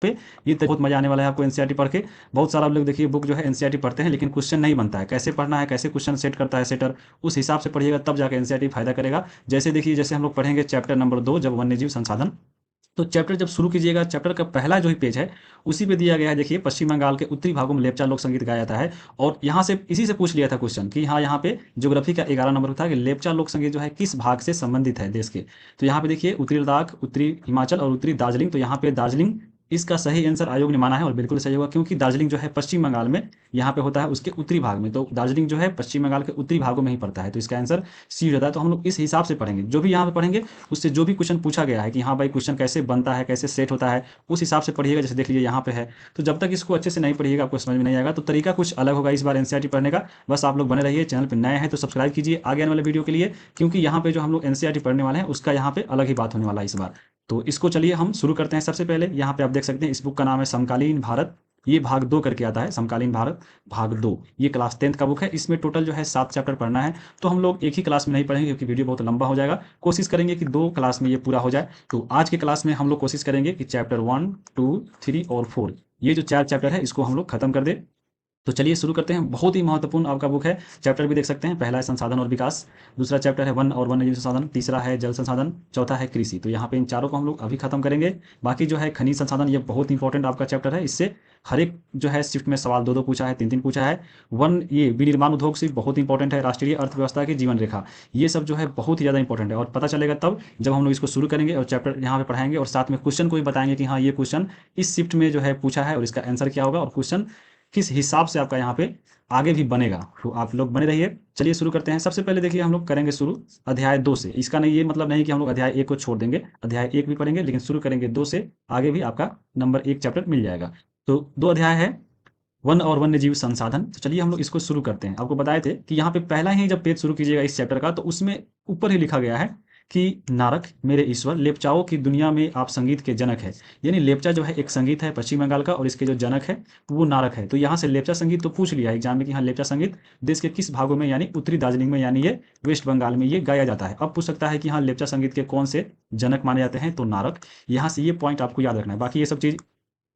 पे ये बहुत मजा आने वाला है आपको एनसीईआरटी पढ़ के। बहुत सारा लोग देखिए बुक जो है एनसीईआरटी पढ़ते हैं लेकिन क्वेश्चन नहीं बनता है, कैसे पढ़ना है, कैसे क्वेश्चन सेट करता है सेटर, उस हिसाब से पढ़िएगा तब जाकर एनसीईआरटी फायदा करेगा। जैसे देखिए, जैसे हम लोग पढ़ेंगे चैप्टर नंबर 2 जब वन्यजीव संसाधन, तो चैप्टर जब शुरू कीजिएगा, चैप्टर का पहला जो ही पेज है उसी पे दिया गया है। देखिए, पश्चिम बंगाल के उत्तरी भागों में लेप्चा लोक संगीत गाया जाता है। और यहाँ से इसी से पूछ लिया था क्वेश्चन कि हाँ, यहाँ पे ज्योग्राफी का 11 नंबर था कि लेप्चा लोक संगीत जो है किस भाग से संबंधित है देश के। तो यहाँ पे देखिए, उत्तरी लद्दाख, उत्तरी हिमाचल और उत्तरी दार्जिलिंग, तो यहाँ पे दार्जिलिंग इसका सही आंसर आयोग ने माना है और बिल्कुल सही होगा, क्योंकि दार्जिलिंग जो है पश्चिम बंगाल में यहाँ पे होता है, उसके उत्तरी भाग में। तो दार्जिलिंग जो है पश्चिम बंगाल के उत्तरी भागों में ही पड़ता है, तो इसका आंसर सी हो जाता है। तो हम लोग इस हिसाब से पढ़ेंगे, जो भी यहाँ पे पढ़ेंगे उससे जो भी क्वेश्चन पूछा गया है कि हाँ भाई क्वेश्चन कैसे बनता है, कैसे सेट होता है, उस हिसाब से पढ़िएगा। जैसे देख लीजिए यहाँ पे है, तो जब तक इसको अच्छे से नहीं पढ़िएगा आपको समझ में नहीं आएगा। तो तरीका कुछ अलग होगा इस बार एनसीईआरटी पढ़ने का। बस आप लोग बने रहिए, चैनल पर नए हैं तो सब्सक्राइब कीजिए आगे आने वाले वीडियो के लिए, क्योंकि यहाँ पे जो हम लोग एनसीईआरटी पढ़ने वाले हैं उसका यहाँ पे अलग ही बात होने वाला है इस बार। तो इसको चलिए हम शुरू करते हैं। सबसे पहले यहाँ पे आप देख सकते हैं इस बुक का नाम है समकालीन भारत, ये भाग 2 करके आता है, समकालीन भारत भाग 2। ये क्लास 10th का बुक है। इसमें टोटल जो है 7 चैप्टर पढ़ना है। तो हम लोग एक ही क्लास में नहीं पढ़ेंगे क्योंकि वीडियो बहुत लंबा हो जाएगा। कोशिश करेंगे कि 2 क्लास में ये पूरा हो जाए। तो आज के क्लास में हम लोग कोशिश करेंगे कि चैप्टर 1, 2, 3 और 4, ये जो 4 चैप्टर है इसको हम लोग खत्म कर दे। तो चलिए शुरू करते हैं। बहुत ही महत्वपूर्ण आपका बुक है। चैप्टर भी देख सकते हैं, पहला है संसाधन और विकास, दूसरा चैप्टर है वन और वन्यजीव संसाधन, तीसरा है जल संसाधन, चौथा है कृषि। तो यहाँ पे इन चारों को हम लोग अभी खत्म करेंगे। बाकी जो है खनिज संसाधन, ये बहुत इंपॉर्टेंट आपका चैप्टर है। इससे हर एक जो है शिफ्ट में सवाल 2-2 पूछा है, 3-3 पूछा है। वन, ये विनिर्माण उद्योग से बहुत इंपॉर्टेंट है, राष्ट्रीय अर्थव्यवस्था की जीवन रेखा, ये सब जो है बहुत ही ज़्यादा इंपॉर्टेंट है। और पता चलेगा तब जब हम लोग इसको शुरू करेंगे और चैप्टर यहाँ पे पढ़ाएंगे और साथ में क्वेश्चन को भी बताएंगे कि हाँ ये क्वेश्चन इस शिफ्ट में जो है पूछा है और इसका आंसर क्या होगा और क्वेश्चन किस हिसाब से आपका यहाँ पे आगे भी बनेगा। तो आप लोग बने रहिए। चलिए शुरू करते हैं। सबसे पहले देखिए हम लोग करेंगे शुरू अध्याय 2 से। इसका नहीं, ये मतलब नहीं कि हम लोग अध्याय 1 को छोड़ देंगे, अध्याय 1 भी पढ़ेंगे, लेकिन शुरू करेंगे 2 से। आगे भी आपका नंबर 1 चैप्टर मिल जाएगा। तो 2 अध्याय है, वन और वन्य जीव संसाधन। तो चलिए हम लोग इसको शुरू करते हैं। आपको बताए थे कि यहाँ पे पहला ही जब पेज शुरू कीजिएगा इस चैप्टर का, तो उसमें ऊपर ही लिखा गया है कि नारक मेरे ईश्वर, लेप्चाओं की दुनिया में आप संगीत के जनक है। यानी लेप्चा जो है एक संगीत है पश्चिम बंगाल का और इसके जो जनक है वो नारक है। तो यहाँ से लेप्चा संगीत तो पूछ लिया एग्जाम में कि हाँ लेप्चा संगीत देश के किस भागों में, यानी उत्तरी दार्जिलिंग में, यानी ये वेस्ट बंगाल में ये गाया जाता है। अब पूछ सकता है कि हाँ लेप्चा संगीत के कौन से जनक माने जाते हैं, तो नारक। यहाँ से ये पॉइंट आपको याद रखना है। बाकी ये सब चीज़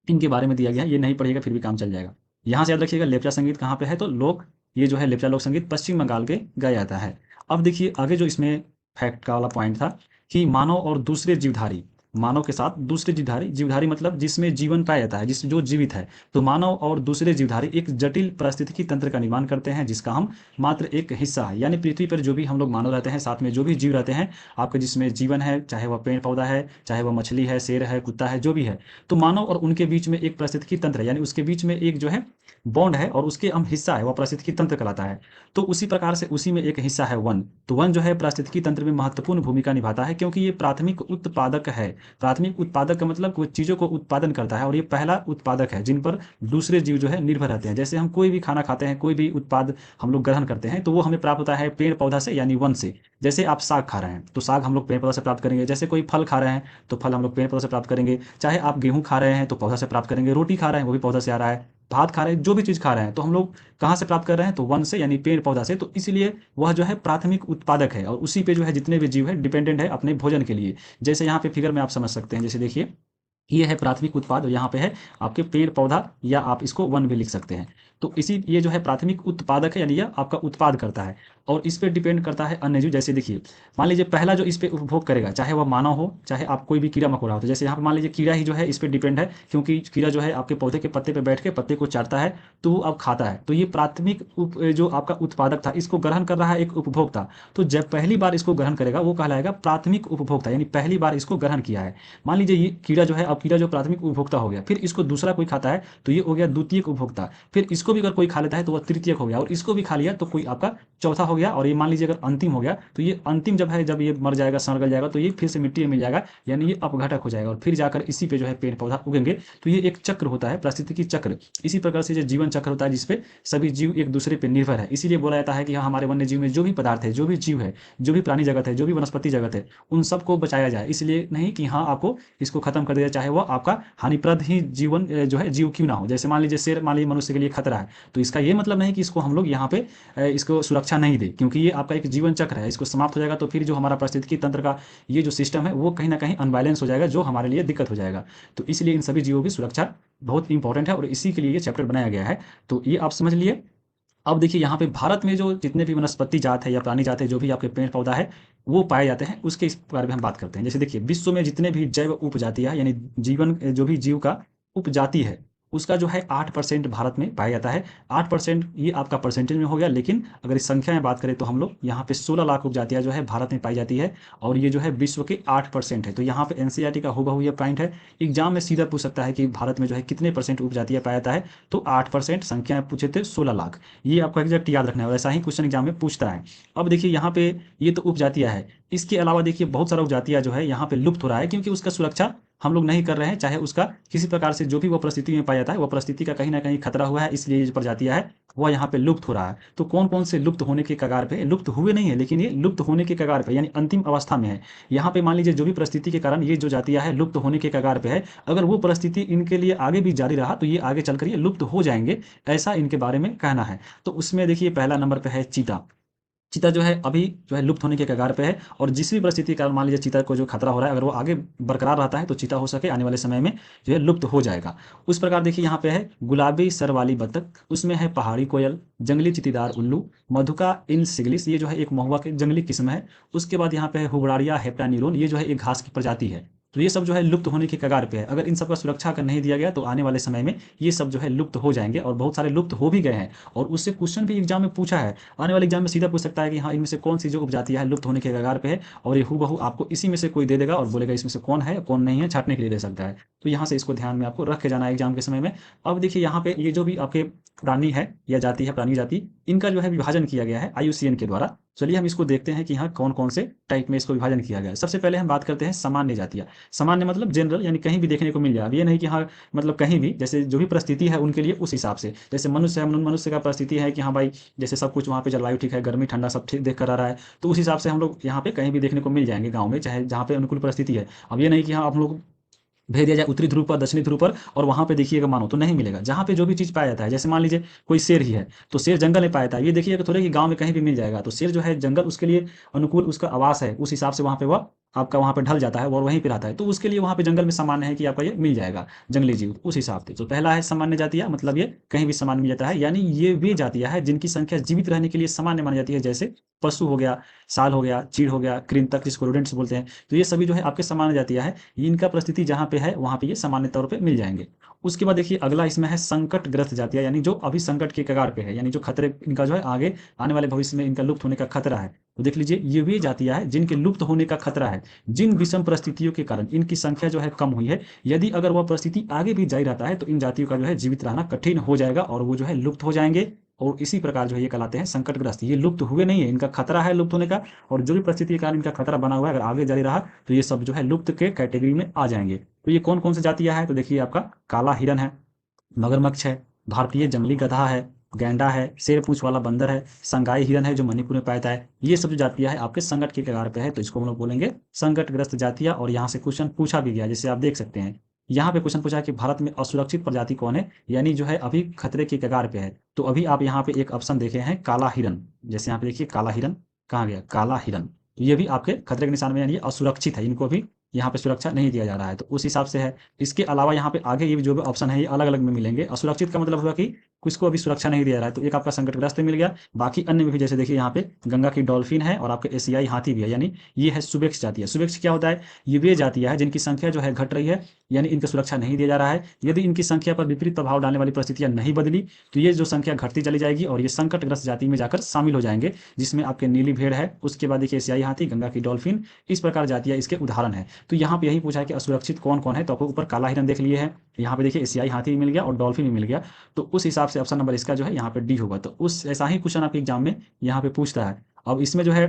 इनके बारे में दिया गया है, ये नहीं पढ़िएगा फिर भी काम चल जाएगा। यहाँ से याद रखिएगा लेप्चा संगीत कहाँ पे है, तो लोक, ये जो है लेप्चा लोक संगीत पश्चिम बंगाल के गाया जाता है। अब देखिए आगे जो इसमें फैक्ट का वाला पॉइंट था कि मानव और दूसरे जीवधारी, मानव के साथ दूसरे जीवधारी, जीवधारी मतलब जिसमें जीवन पाया जाता है, जिस जो जीवित है। तो मानव और दूसरे जीवधारी एक जटिल पारिस्थितिकी तंत्र का निर्माण करते हैं जिसका हम मात्र एक हिस्सा है। यानी पृथ्वी पर जो भी हम लोग मानव रहते हैं, साथ में जो भी जीव रहते हैं आपके, जिसमें जीवन है, चाहे वह पेड़ पौधा है, चाहे वह मछली है, शेर है, कुत्ता है, जो भी है, तो मानव और उनके बीच में एक पारिस्थितिकी तंत्र है, यानी उसके बीच में एक जो है बॉन्ड है और उसके हम हिस्सा है, वह पारिस्थितिकी तंत्र कहलाता है। तो उसी प्रकार से उसी में एक हिस्सा है वन। तो वन जो है पारिस्थितिकी तंत्र में महत्वपूर्ण भूमिका निभाता है क्योंकि ये प्राथमिक उत्पादक है। प्राथमिक उत्पादक का मतलब वो चीज़ों को उत्पादन करता है और ये पहला उत्पादक है जिन पर दूसरे जीव जो है निर्भर रहते हैं। जैसे हम कोई भी खाना खाते हैं, कोई भी उत्पाद हम लोग ग्रहण करते हैं, तो वो हमें प्राप्त होता है पेड़ पौधा से, यानी वन से। जैसे आप साग खा रहे हैं तो साग हम लोग पेड़ पौधा से प्राप्त करेंगे। जैसे कोई फल खा रहे हैं तो फल हम लोग पेड़ पौधा से प्राप्त करेंगे। चाहे आप गेहूँ खा रहे हैं तो पौधा से प्राप्त करेंगे, रोटी खा रहे हैं वो भी पौधा से आ रहा है, भात खा रहे हैं, जो भी चीज़ खा रहे हैं तो हम लोग कहाँ से प्राप्त कर रहे हैं, तो वन से, यानी पेड़ पौधा से। तो इसलिए वह जो है प्राथमिक उत्पादक है और उसी पे जो है जितने भी जीव है डिपेंडेंट है अपने भोजन के लिए। जैसे यहाँ पे फिगर में आप समझ सकते हैं, जैसे देखिए ये है प्राथमिक उत्पाद और यहाँ पे है आपके पेड़ पौधा, या आप इसको वन भी लिख सकते हैं। तो इसी, ये जो है प्राथमिक उत्पादक है, यानी यह आपका उत्पाद करता है और इस पे डिपेंड करता है अन्य जीव। जैसे देखिए मान लीजिए पहला जो इस पे उपभोग करेगा, चाहे वह मानव हो, चाहे आप कोई भी कीड़ा मकोड़ा हो। तो जैसे यहाँ पे मान लीजिए कीड़ा ही जो है इस पे डिपेंड है, क्योंकि कीड़ा जो है आपके पौधे के पत्ते पे बैठ के पत्ते को चाटता है तो वो अब खाता है। तो ये प्राथमिक जो आपका उत्पादक था, इसको ग्रहण कर रहा है एक उपभोक्ता। तो जब पहली बार इसको ग्रहण करेगा वो कहलाएगा प्राथमिक उपभोक्ता, यानी पहली बार इसको ग्रहण किया है। मान लीजिए ये कीड़ा जो है, अब कीड़ा जो प्राथमिक उपभोक्ता हो गया, फिर इसको दूसरा कोई खाता है तो ये हो गया द्वितीयक उपभोक्ता। फिर इसको भी अगर कोई खा लेता है तो वह तृतीयक हो गया, और इसको भी खा लिया तो कोई आपका चौथा हो गया। और ये मान लीजिए अगर अंतिम हो गया तो ये अंतिम जब है, जब ये मर जाएगा, सड़ जाएगा, तो ये फिर से मिट्टी में मिल जाएगा, यानी ये अपघटक हो जाएगा और फिर जाकर इसी पे जो है पेड़ पौधा उगेंगे। तो ये एक चक्र होता है, पारिस्थितिकी चक्र। इसी प्रकार से जो जीवन चक्र होता है जिसपे सभी जीव एक दूसरे पर निर्भर है। इसीलिए बोला जाता है कि हाँ हमारे वन्य जीव में जो भी पदार्थ है, जो भी जीव है, जो भी प्राणी जगत है, जो भी वनस्पति जगत है, उन सबको बचाया जाए। इसलिए नहीं कि हाँ आपको इसको खत्म कर दिया, चाहे चाहे वो आपका हानिप्रद ही जीवन जो है जीव क्यों ना हो। जैसे मान लीजिए शेर मान लीजिए मनुष्य के लिए खतरा है, तो इसका ये मतलब नहीं कि इसको हम लोग यहाँ पे इसको सुरक्षा नहीं दे, क्योंकि ये आपका एक जीवन चक्र है, इसको समाप्त हो जाएगा तो फिर जो हमारा पारिस्थितिकी तंत्र का ये जो सिस्टम है वो कहीं ना कहीं अनबैलेंस हो जाएगा, जो हमारे लिए दिक्कत हो जाएगा। तो इसलिए इन सभी जीवों की सुरक्षा बहुत इंपॉर्टेंट है और इसी के लिए ये चैप्टर बनाया गया है। तो ये आप समझ लिए। अब देखिए यहाँ पे भारत में जो जितने भी वनस्पति जात है या प्राणी जात है, जो भी आपके पेड़ पौधा है वो पाए जाते हैं, उसके इस बारे में हम बात करते हैं। जैसे देखिए विश्व में जितने भी जैव उपजातियां यानी जीवन जो भी जीव का उपजाति है उसका जो है 8% भारत में पाया जाता है। 8% ये आपका परसेंटेज में हो गया, लेकिन अगर इस संख्या में बात करें तो हम लोग यहाँ पे 16 लाख उपजातियां जो है भारत में पाई जाती है, और ये जो है विश्व के 8% है। तो यहाँ पे एनसीईआरटी का हुबहू ये पॉइंट है, एग्जाम में सीधा पूछ सकता है कि भारत में जो है कितने परसेंट उपजातियां पाया जाता है, तो 8%, संख्या में पूछे थे 16 लाख। ये आपको एग्जैक्ट याद रखना है और ऐसा ही क्वेश्चन एग्जाम में पूछता है। अब देखिए यहाँ पे ये तो उपजातियां है, इसके अलावा देखिए बहुत सारा उपजातियां जो है यहाँ पे लुप्त हो रहा है, क्योंकि उसका सुरक्षा हम लोग नहीं कर रहे हैं, चाहे उसका किसी प्रकार से जो भी वो परिस्थिति में पाया जाता है वो परिस्थिति का कहीं ना कहीं खतरा हुआ है, इसलिए ये जो प्रजातियां है वह यहाँ पे लुप्त हो रहा है। तो कौन कौन से लुप्त होने के कगार पे, लुप्त हुए नहीं है लेकिन ये लुप्त होने के कगार पे यानी अंतिम अवस्था में है। यहाँ पे मान लीजिए जो भी परिस्थिति के कारण ये जो जातियां है लुप्त होने के कगार पे है, अगर वो परिस्थिति इनके लिए आगे भी जारी रहा तो ये आगे चलकर ये लुप्त हो जाएंगे, ऐसा इनके बारे में कहना है। तो उसमें देखिए पहला नंबर पे है चीता। चीता जो है अभी जो है लुप्त होने के कगार पे है, और जिस भी परिस्थिति के कारण मान लीजिए चीता को जो खतरा हो रहा है अगर वो आगे बरकरार रहता है तो चीता हो सके आने वाले समय में जो है लुप्त हो जाएगा। उस प्रकार देखिए यहाँ पे है गुलाबी सर वाली बतख, उसमें है पहाड़ी कोयल, जंगली चित्तीदार उल्लू, मधुका इनसिग्लिस, ये जो है एक महुआ की जंगली किस्म है। उसके बाद यहाँ पे है हुबड़ारिया हेप्टान्यूरोन, ये जो है एक घास की प्रजाति है। तो ये सब जो है लुप्त होने के कगार पे है, अगर इन सब का सुरक्षा अगर नहीं दिया गया तो आने वाले समय में ये सब जो है लुप्त हो जाएंगे, और बहुत सारे लुप्त हो भी गए हैं। और उससे क्वेश्चन भी एग्जाम में पूछा है, आने वाले एग्जाम में सीधा पूछ सकता है कि हाँ इनमें से कौन सी जो उपजातियां है लुप्त होने के कगार पे है, और ये हूबहू आपको इसी में से कोई दे देगा और बोलेगा इसमें से कौन है कौन नहीं है, छांटने के लिए दे सकता है। तो यहाँ से इसको ध्यान में आपको रख के जाना है एग्जाम के समय में। अब देखिए यहाँ पे ये जो भी आपके प्राणी है या जाति है, प्राणी जाति, इनका जो है विभाजन किया गया है IUCN के द्वारा। चलिए हम इसको देखते हैं कि यहाँ कौन कौन से टाइप में इसको विभाजन किया गया है। सबसे पहले हम बात करते हैं सामान्य जातियाँ। सामान्य मतलब जनरल, यानी कहीं भी देखने को मिल जाए, ये नहीं कि हाँ मतलब कहीं भी, जैसे जो भी परिस्थिति है उनके लिए उस हिसाब से। जैसे मनुष्य है, मनुष्य का परिस्थिति है कि हाँ भाई जैसे सब कुछ वहाँ पे जलवायु ठीक है, गर्मी ठंडा सब ठीक देख कर आ रहा है, तो उस हिसाब से हम लोग यहाँ पे कहीं भी देखने को मिल जाएंगे गाँव में, चाहे जहाँ पे अनुकूल परिस्थिति है। अब ये नहीं कि हाँ आप लोग भेज दिया जाए उत्तरी ध्रुव पर, दक्षिणी ध्रुव पर, और वहां पे देखिएगा मानो तो नहीं मिलेगा। जहां पे जो भी चीज पाया जाता है, जैसे मान लीजिए कोई शेर ही है तो शेर जंगल में पाया जाता है, ये देखिएगा थोड़े कि गांव में कहीं भी मिल जाएगा। तो शेर जो है जंगल उसके लिए अनुकूल उसका आवास है, उस हिसाब से वहां पे वह आपका वहां पे ढल जाता है और वहीं पे रहता है, तो उसके लिए वहां पे जंगल में सामान्य है कि आपका ये मिल जाएगा जंगली जीव उस हिसाब से। तो पहला है सामान्य जातियां, मतलब ये कहीं भी सामान्य मिल जाता है, यानी ये वे जातियां है जिनकी संख्या जीवित रहने के लिए सामान्य मानी जाती है। जैसे पशु हो गया, साल हो गया, चीड़ हो गया, कृंतक जिसको रोडेंट्स बोलते हैं, तो ये सभी जो है आपके सामान्य जातियां है, इनका परिस्थिति जहाँ पे है वहाँ पे ये सामान्य तौर पे मिल जाएंगे। उसके बाद देखिए अगला इसमें है संकटग्रस्त जातियां, यानी जो अभी संकट के कगार पे है, यानी जो खतरे इनका जो है आगे आने वाले भविष्य में इनका लुप्त होने का खतरा है। तो देख लीजिए ये वे जातियां है जिनके लुप्त होने का खतरा है, जिन विषम परिस्थितियों के कारण इनकी संख्या जो है कम हुई है। यदि अगर वह परिस्थिति आगे भी जारी रहता है तो इन जातियों का जो है जीवित रहना कठिन हो जाएगा और वो जो है लुप्त हो जाएंगे। और इसी प्रकार जो है ये कहलाते हैं संकटग्रस्त। ये लुप्त हुए नहीं है, इनका खतरा है लुप्त होने का, और जो भी परिस्थिति के कारण इनका खतरा बना हुआ है अगर आगे जारी रहा तो ये सब जो है लुप्त के कैटेगरी में आ जाएंगे। तो ये कौन कौन सी जातियां है, तो देखिए आपका काला हिरन है, मगरमच्छ है, भारतीय जंगली गधा है, गैंडा है, शेर पूंछ वाला बंदर है, संगाई हिरन है जो मणिपुर में पाया जाता है। ये सब जो जातियां है आपके संकट के कगार पे है, तो इसको हम लोग बोलेंगे संकटग्रस्त जातियां। और यहाँ से क्वेश्चन पूछा भी गया, जैसे आप देख सकते हैं यहाँ पे क्वेश्चन पूछा है कि भारत में असुरक्षित प्रजाति कौन है, यानी जो है अभी खतरे के कगार पे है। तो अभी आप यहाँ पे एक ऑप्शन देखे हैं काला हिरन, जैसे यहाँ पे देखिए काला हिरन कहाँ गया, काला हिरन, तो ये भी आपके खतरे के निशान में, यानी ये असुरक्षित है, इनको भी यहाँ पे सुरक्षा नहीं दिया जा रहा है, तो उस हिसाब से है। इसके अलावा यहाँ पे आगे ये जो भी ऑप्शन है ये अलग अलग में मिलेंगे। असुरक्षित का मतलब हुआ कि किसको अभी सुरक्षा नहीं दिया जा रहा है, तो एक आपका संकटग्रस्त मिल गया। बाकी अन्य में भी जैसे देखिए यहाँ पे गंगा की डॉल्फिन है और आपके एशियाई हाथी भी है, यानी ये है सुबेक्ष जाति है। सुबेक्ष क्या होता है, ये वे जातियां है जिनकी संख्या जो है घट रही है, यानी इनकी सुरक्षा नहीं दिया जा रहा है। यदि इनकी संख्या पर विपरीत प्रभाव डालने वाली परिस्थितियां नहीं बदली तो ये जो संख्या घटती चली जाएगी और ये संकटग्रस्त जाति में जाकर शामिल हो जाएंगे, जिसमें आपके नीली भेड़ है, उसके बाद देखिए एशियाई हाथी, गंगा की डॉल्फिन, इस प्रकार जातियां इसके उदाहरण है। तो यहाँ पे यही पूछा है कि असुरक्षित कौन कौन है, तो आपको ऊपर काला हिरन देख लिए है, यहाँ पे देखिए एशियाई हाथी भी मिल गया और डॉल्फिन भी मिल गया, तो उस हिसाब से ऑप्शन नंबर इसका जो है यहाँ पे डी होगा। तो उस ऐसा ही क्वेश्चन आपके एग्जाम में यहाँ पे पूछता है। अब इसमें जो है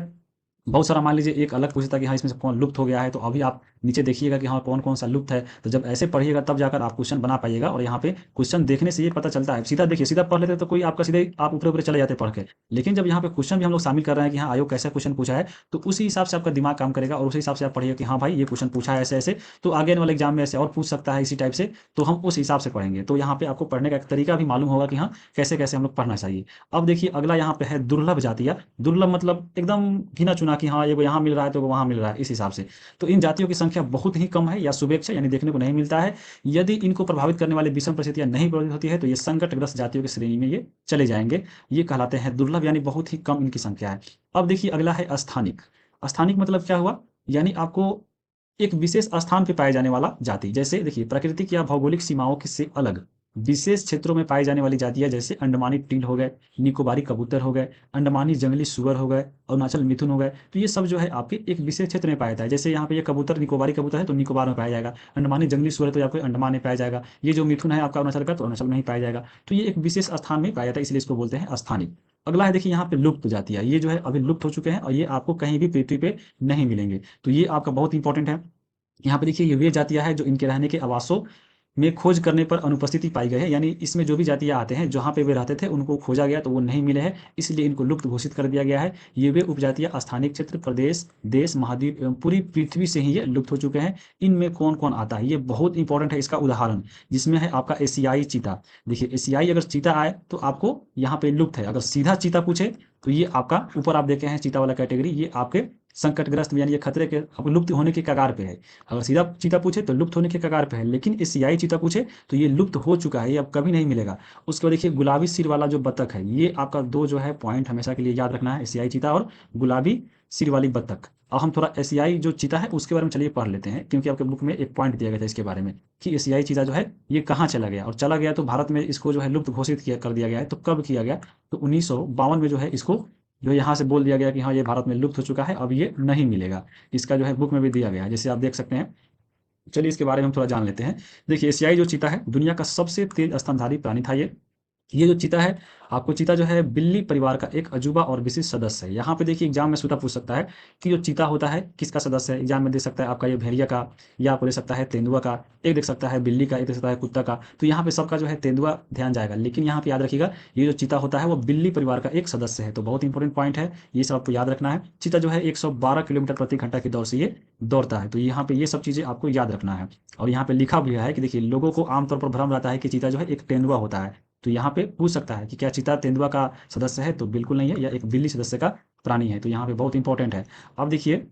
बहुत सारा मान लीजिए एक अलग पूछता कि हाँ इसमें से कौन लुप्त हो गया है, तो अभी आप नीचे देखिएगा कि हाँ कौन कौन सा लुप्त है। तो जब ऐसे पढ़िएगा तब जाकर आप क्वेश्चन बना पाइएगा। और यहाँ पे क्वेश्चन देखने से ये पता चलता है, सीधा देखिए, सीधा पढ़ लेते तो कोई आपका सीधे आप ऊपर ऊपर चले जाते पढ़ के। लेकिन जब यहाँ पे क्वेश्चन भी हम लोग शामिल कर रहे हैं कि हाँ आयोग कैसा क्वेश्चन पूछा है, तो उसी हिसाब से आपका दिमाग काम करेगा और उसी हिसाब से आप पढ़िएगा कि हाँ भाई ये क्वेश्चन पूछा है ऐसे ऐसे, तो आगे आने वाले एग्जाम में ऐसे और पूछ सकता है इसी टाइप से, तो हम उस हिसाब से पढ़ेंगे। तो यहाँ पे आपको पढ़ने का एक तरीका भी मालूम होगा कि हाँ कैसे कैसे हम लोग पढ़ना चाहिए। अब देखिए अगला यहाँ पे है दुर्लभ जातियाँ। दुर्लभ मतलब एकदम गिना चुना कि हाँ ये यहाँ मिल रहा है तो वहाँ मिल रहा है, इस हिसाब से। तो इन जातियों की संख्या बहुत ही कम है या शुभेच्छा यानी देखने को नहीं मिलता है। यदि इनको प्रभावित करने वाली विषम परिस्थितियां नहीं प्रभावित होती है तो ये संकटग्रस्त जातियों की श्रेणी में ये चले जाएंगे। ये कहलाते हैं दुर्लभ, यानी बहुत ही कम इनकी संख्या है। अब देखिए अगला है स्थानिक। स्थानिक मतलब क्या हुआ, यानी आपको एक विशेष स्थान पे पाए जाने वाला जाति। जैसे देखिए प्राकृतिक या भौगोलिक सीमाओं के से अलग विशेष क्षेत्रों में पाई जाने वाली जातियां, जैसे अंडमानी टील हो गए, निकोबारी कबूतर हो गए, अंडमानी जंगली सुअर हो गए, अरुणाचल मिथुन हो गए। तो ये सब जो है आपके एक विशेष क्षेत्र में पाया जाता है। जैसे यहाँ पे ये कबूतर निकोबारी कबूतर है तो निकोबार में पाया जाएगा, अंडमानी जंगली सुअर है तो आपको अंडमान में पाया जाएगा, ये जो मिथुन है आपका अरुणाचल का तो अरुणाचल में ही पाया जाएगा। तो ये एक विशेष स्थान में पाया जाता है, इसलिए इसको बोलते हैं स्थानिक। अगला है देखिए यहाँ पे लुप्त जाति है, ये जो है अभी लुप्त हो चुके हैं और ये आपको कहीं भी पृथ्वी पे नहीं मिलेंगे। तो ये आपका बहुत इंपॉर्टेंट है। यहाँ पे देखिए ये वे जातियां हैं जो इनके रहने के आवासों में खोज करने पर अनुपस्थिति पाई गई है, यानी इसमें जो भी जातियां आते हैं जहाँ पे वे रहते थे उनको खोजा गया तो वो नहीं मिले हैं, इसलिए इनको लुप्त घोषित कर दिया गया है। ये वे उपजातियां स्थानिक क्षेत्र, प्रदेश, देश, महाद्वीप एवं पूरी पृथ्वी से ही ये लुप्त हो चुके हैं। इनमें कौन कौन आता है, ये बहुत इंपॉर्टेंट है। इसका उदाहरण जिसमें है आपका एशियाई चीता। देखिए एशियाई अगर चीता आए तो आपको यहाँ पे लुप्त है, अगर सीधा चीता पूछे तो ये आपका ऊपर आप देखे हैं चीता वाला कैटेगरी, ये आपके संकटग्रस्त यानी ये खतरे के लुप्त होने के कगार पे है। अगर सीधा चीता पूछे तो लुप्त होने के कगार पे है, लेकिन एशियाई चीता पूछे तो ये लुप्त हो चुका है, ये अब कभी नहीं मिलेगा। उसके बाद देखिए गुलाबी सिर वाला जो बतख है, ये आपका दो जो है पॉइंट हमेशा के लिए याद रखना है, एशियाई चीता और गुलाबी सिर वाली बतख। अब हम थोड़ा एशियाई जो चीता है उसके बारे में चलिए पढ़ लेते हैं, क्योंकि आपके बुक में एक पॉइंट दिया गया था इसके बारे में कि एशियाई चीता जो है ये कहाँ चला गया, और चला गया तो भारत में इसको जो है लुप्त घोषित किया कर दिया गया है। तो कब किया गया, तो 1952 में जो है इसको जो यहाँ से बोल दिया गया कि हाँ ये भारत में लुप्त हो चुका है, अब ये नहीं मिलेगा। इसका जो है बुक में भी दिया गया है, जैसे आप देख सकते हैं। चलिए इसके बारे में हम थोड़ा जान लेते हैं। देखिए एशियाई जो चीता है दुनिया का सबसे तेज स्तनधारी प्राणी था ये जो चीता है, आपको चीता जो है बिल्ली परिवार का एक अजूबा और विशिष्ट सदस्य है। यहाँ पे देखिए एग्जाम में सूता पूछ सकता है कि जो चीता होता है किसका सदस्य है। एग्जाम में दे सकता है आपका ये भेड़िया का, या आपको दे सकता है तेंदुआ का, एक देख सकता है बिल्ली का, एक देख सकता है कुत्ता का। तो यहाँ पे सबका जो है तेंदुआ ध्यान जाएगा, लेकिन यहाँ पे याद रखिएगा ये जो चीता होता है वो बिल्ली परिवार का एक सदस्य है। तो बहुत इंपॉर्टेंट पॉइंट है, ये सब आपको याद रखना है। चीता जो है 112 किलोमीटर प्रति घंटा की दौड़ से ये दौड़ता है। तो यहाँ पे ये सब चीजें आपको याद रखना है। और यहाँ पे लिखा भी है कि देखिए लोगों को आमतौर पर भ्रम रहता है कि चीता जो है एक तेंदुआ होता है। तो यहाँ पे पूछ सकता है कि क्या चीता तेंदुआ का सदस्य है, तो बिल्कुल नहीं है, या एक बिल्ली सदस्य का प्राणी है। तो यहाँ पे बहुत इंपॉर्टेंट है। अब देखिए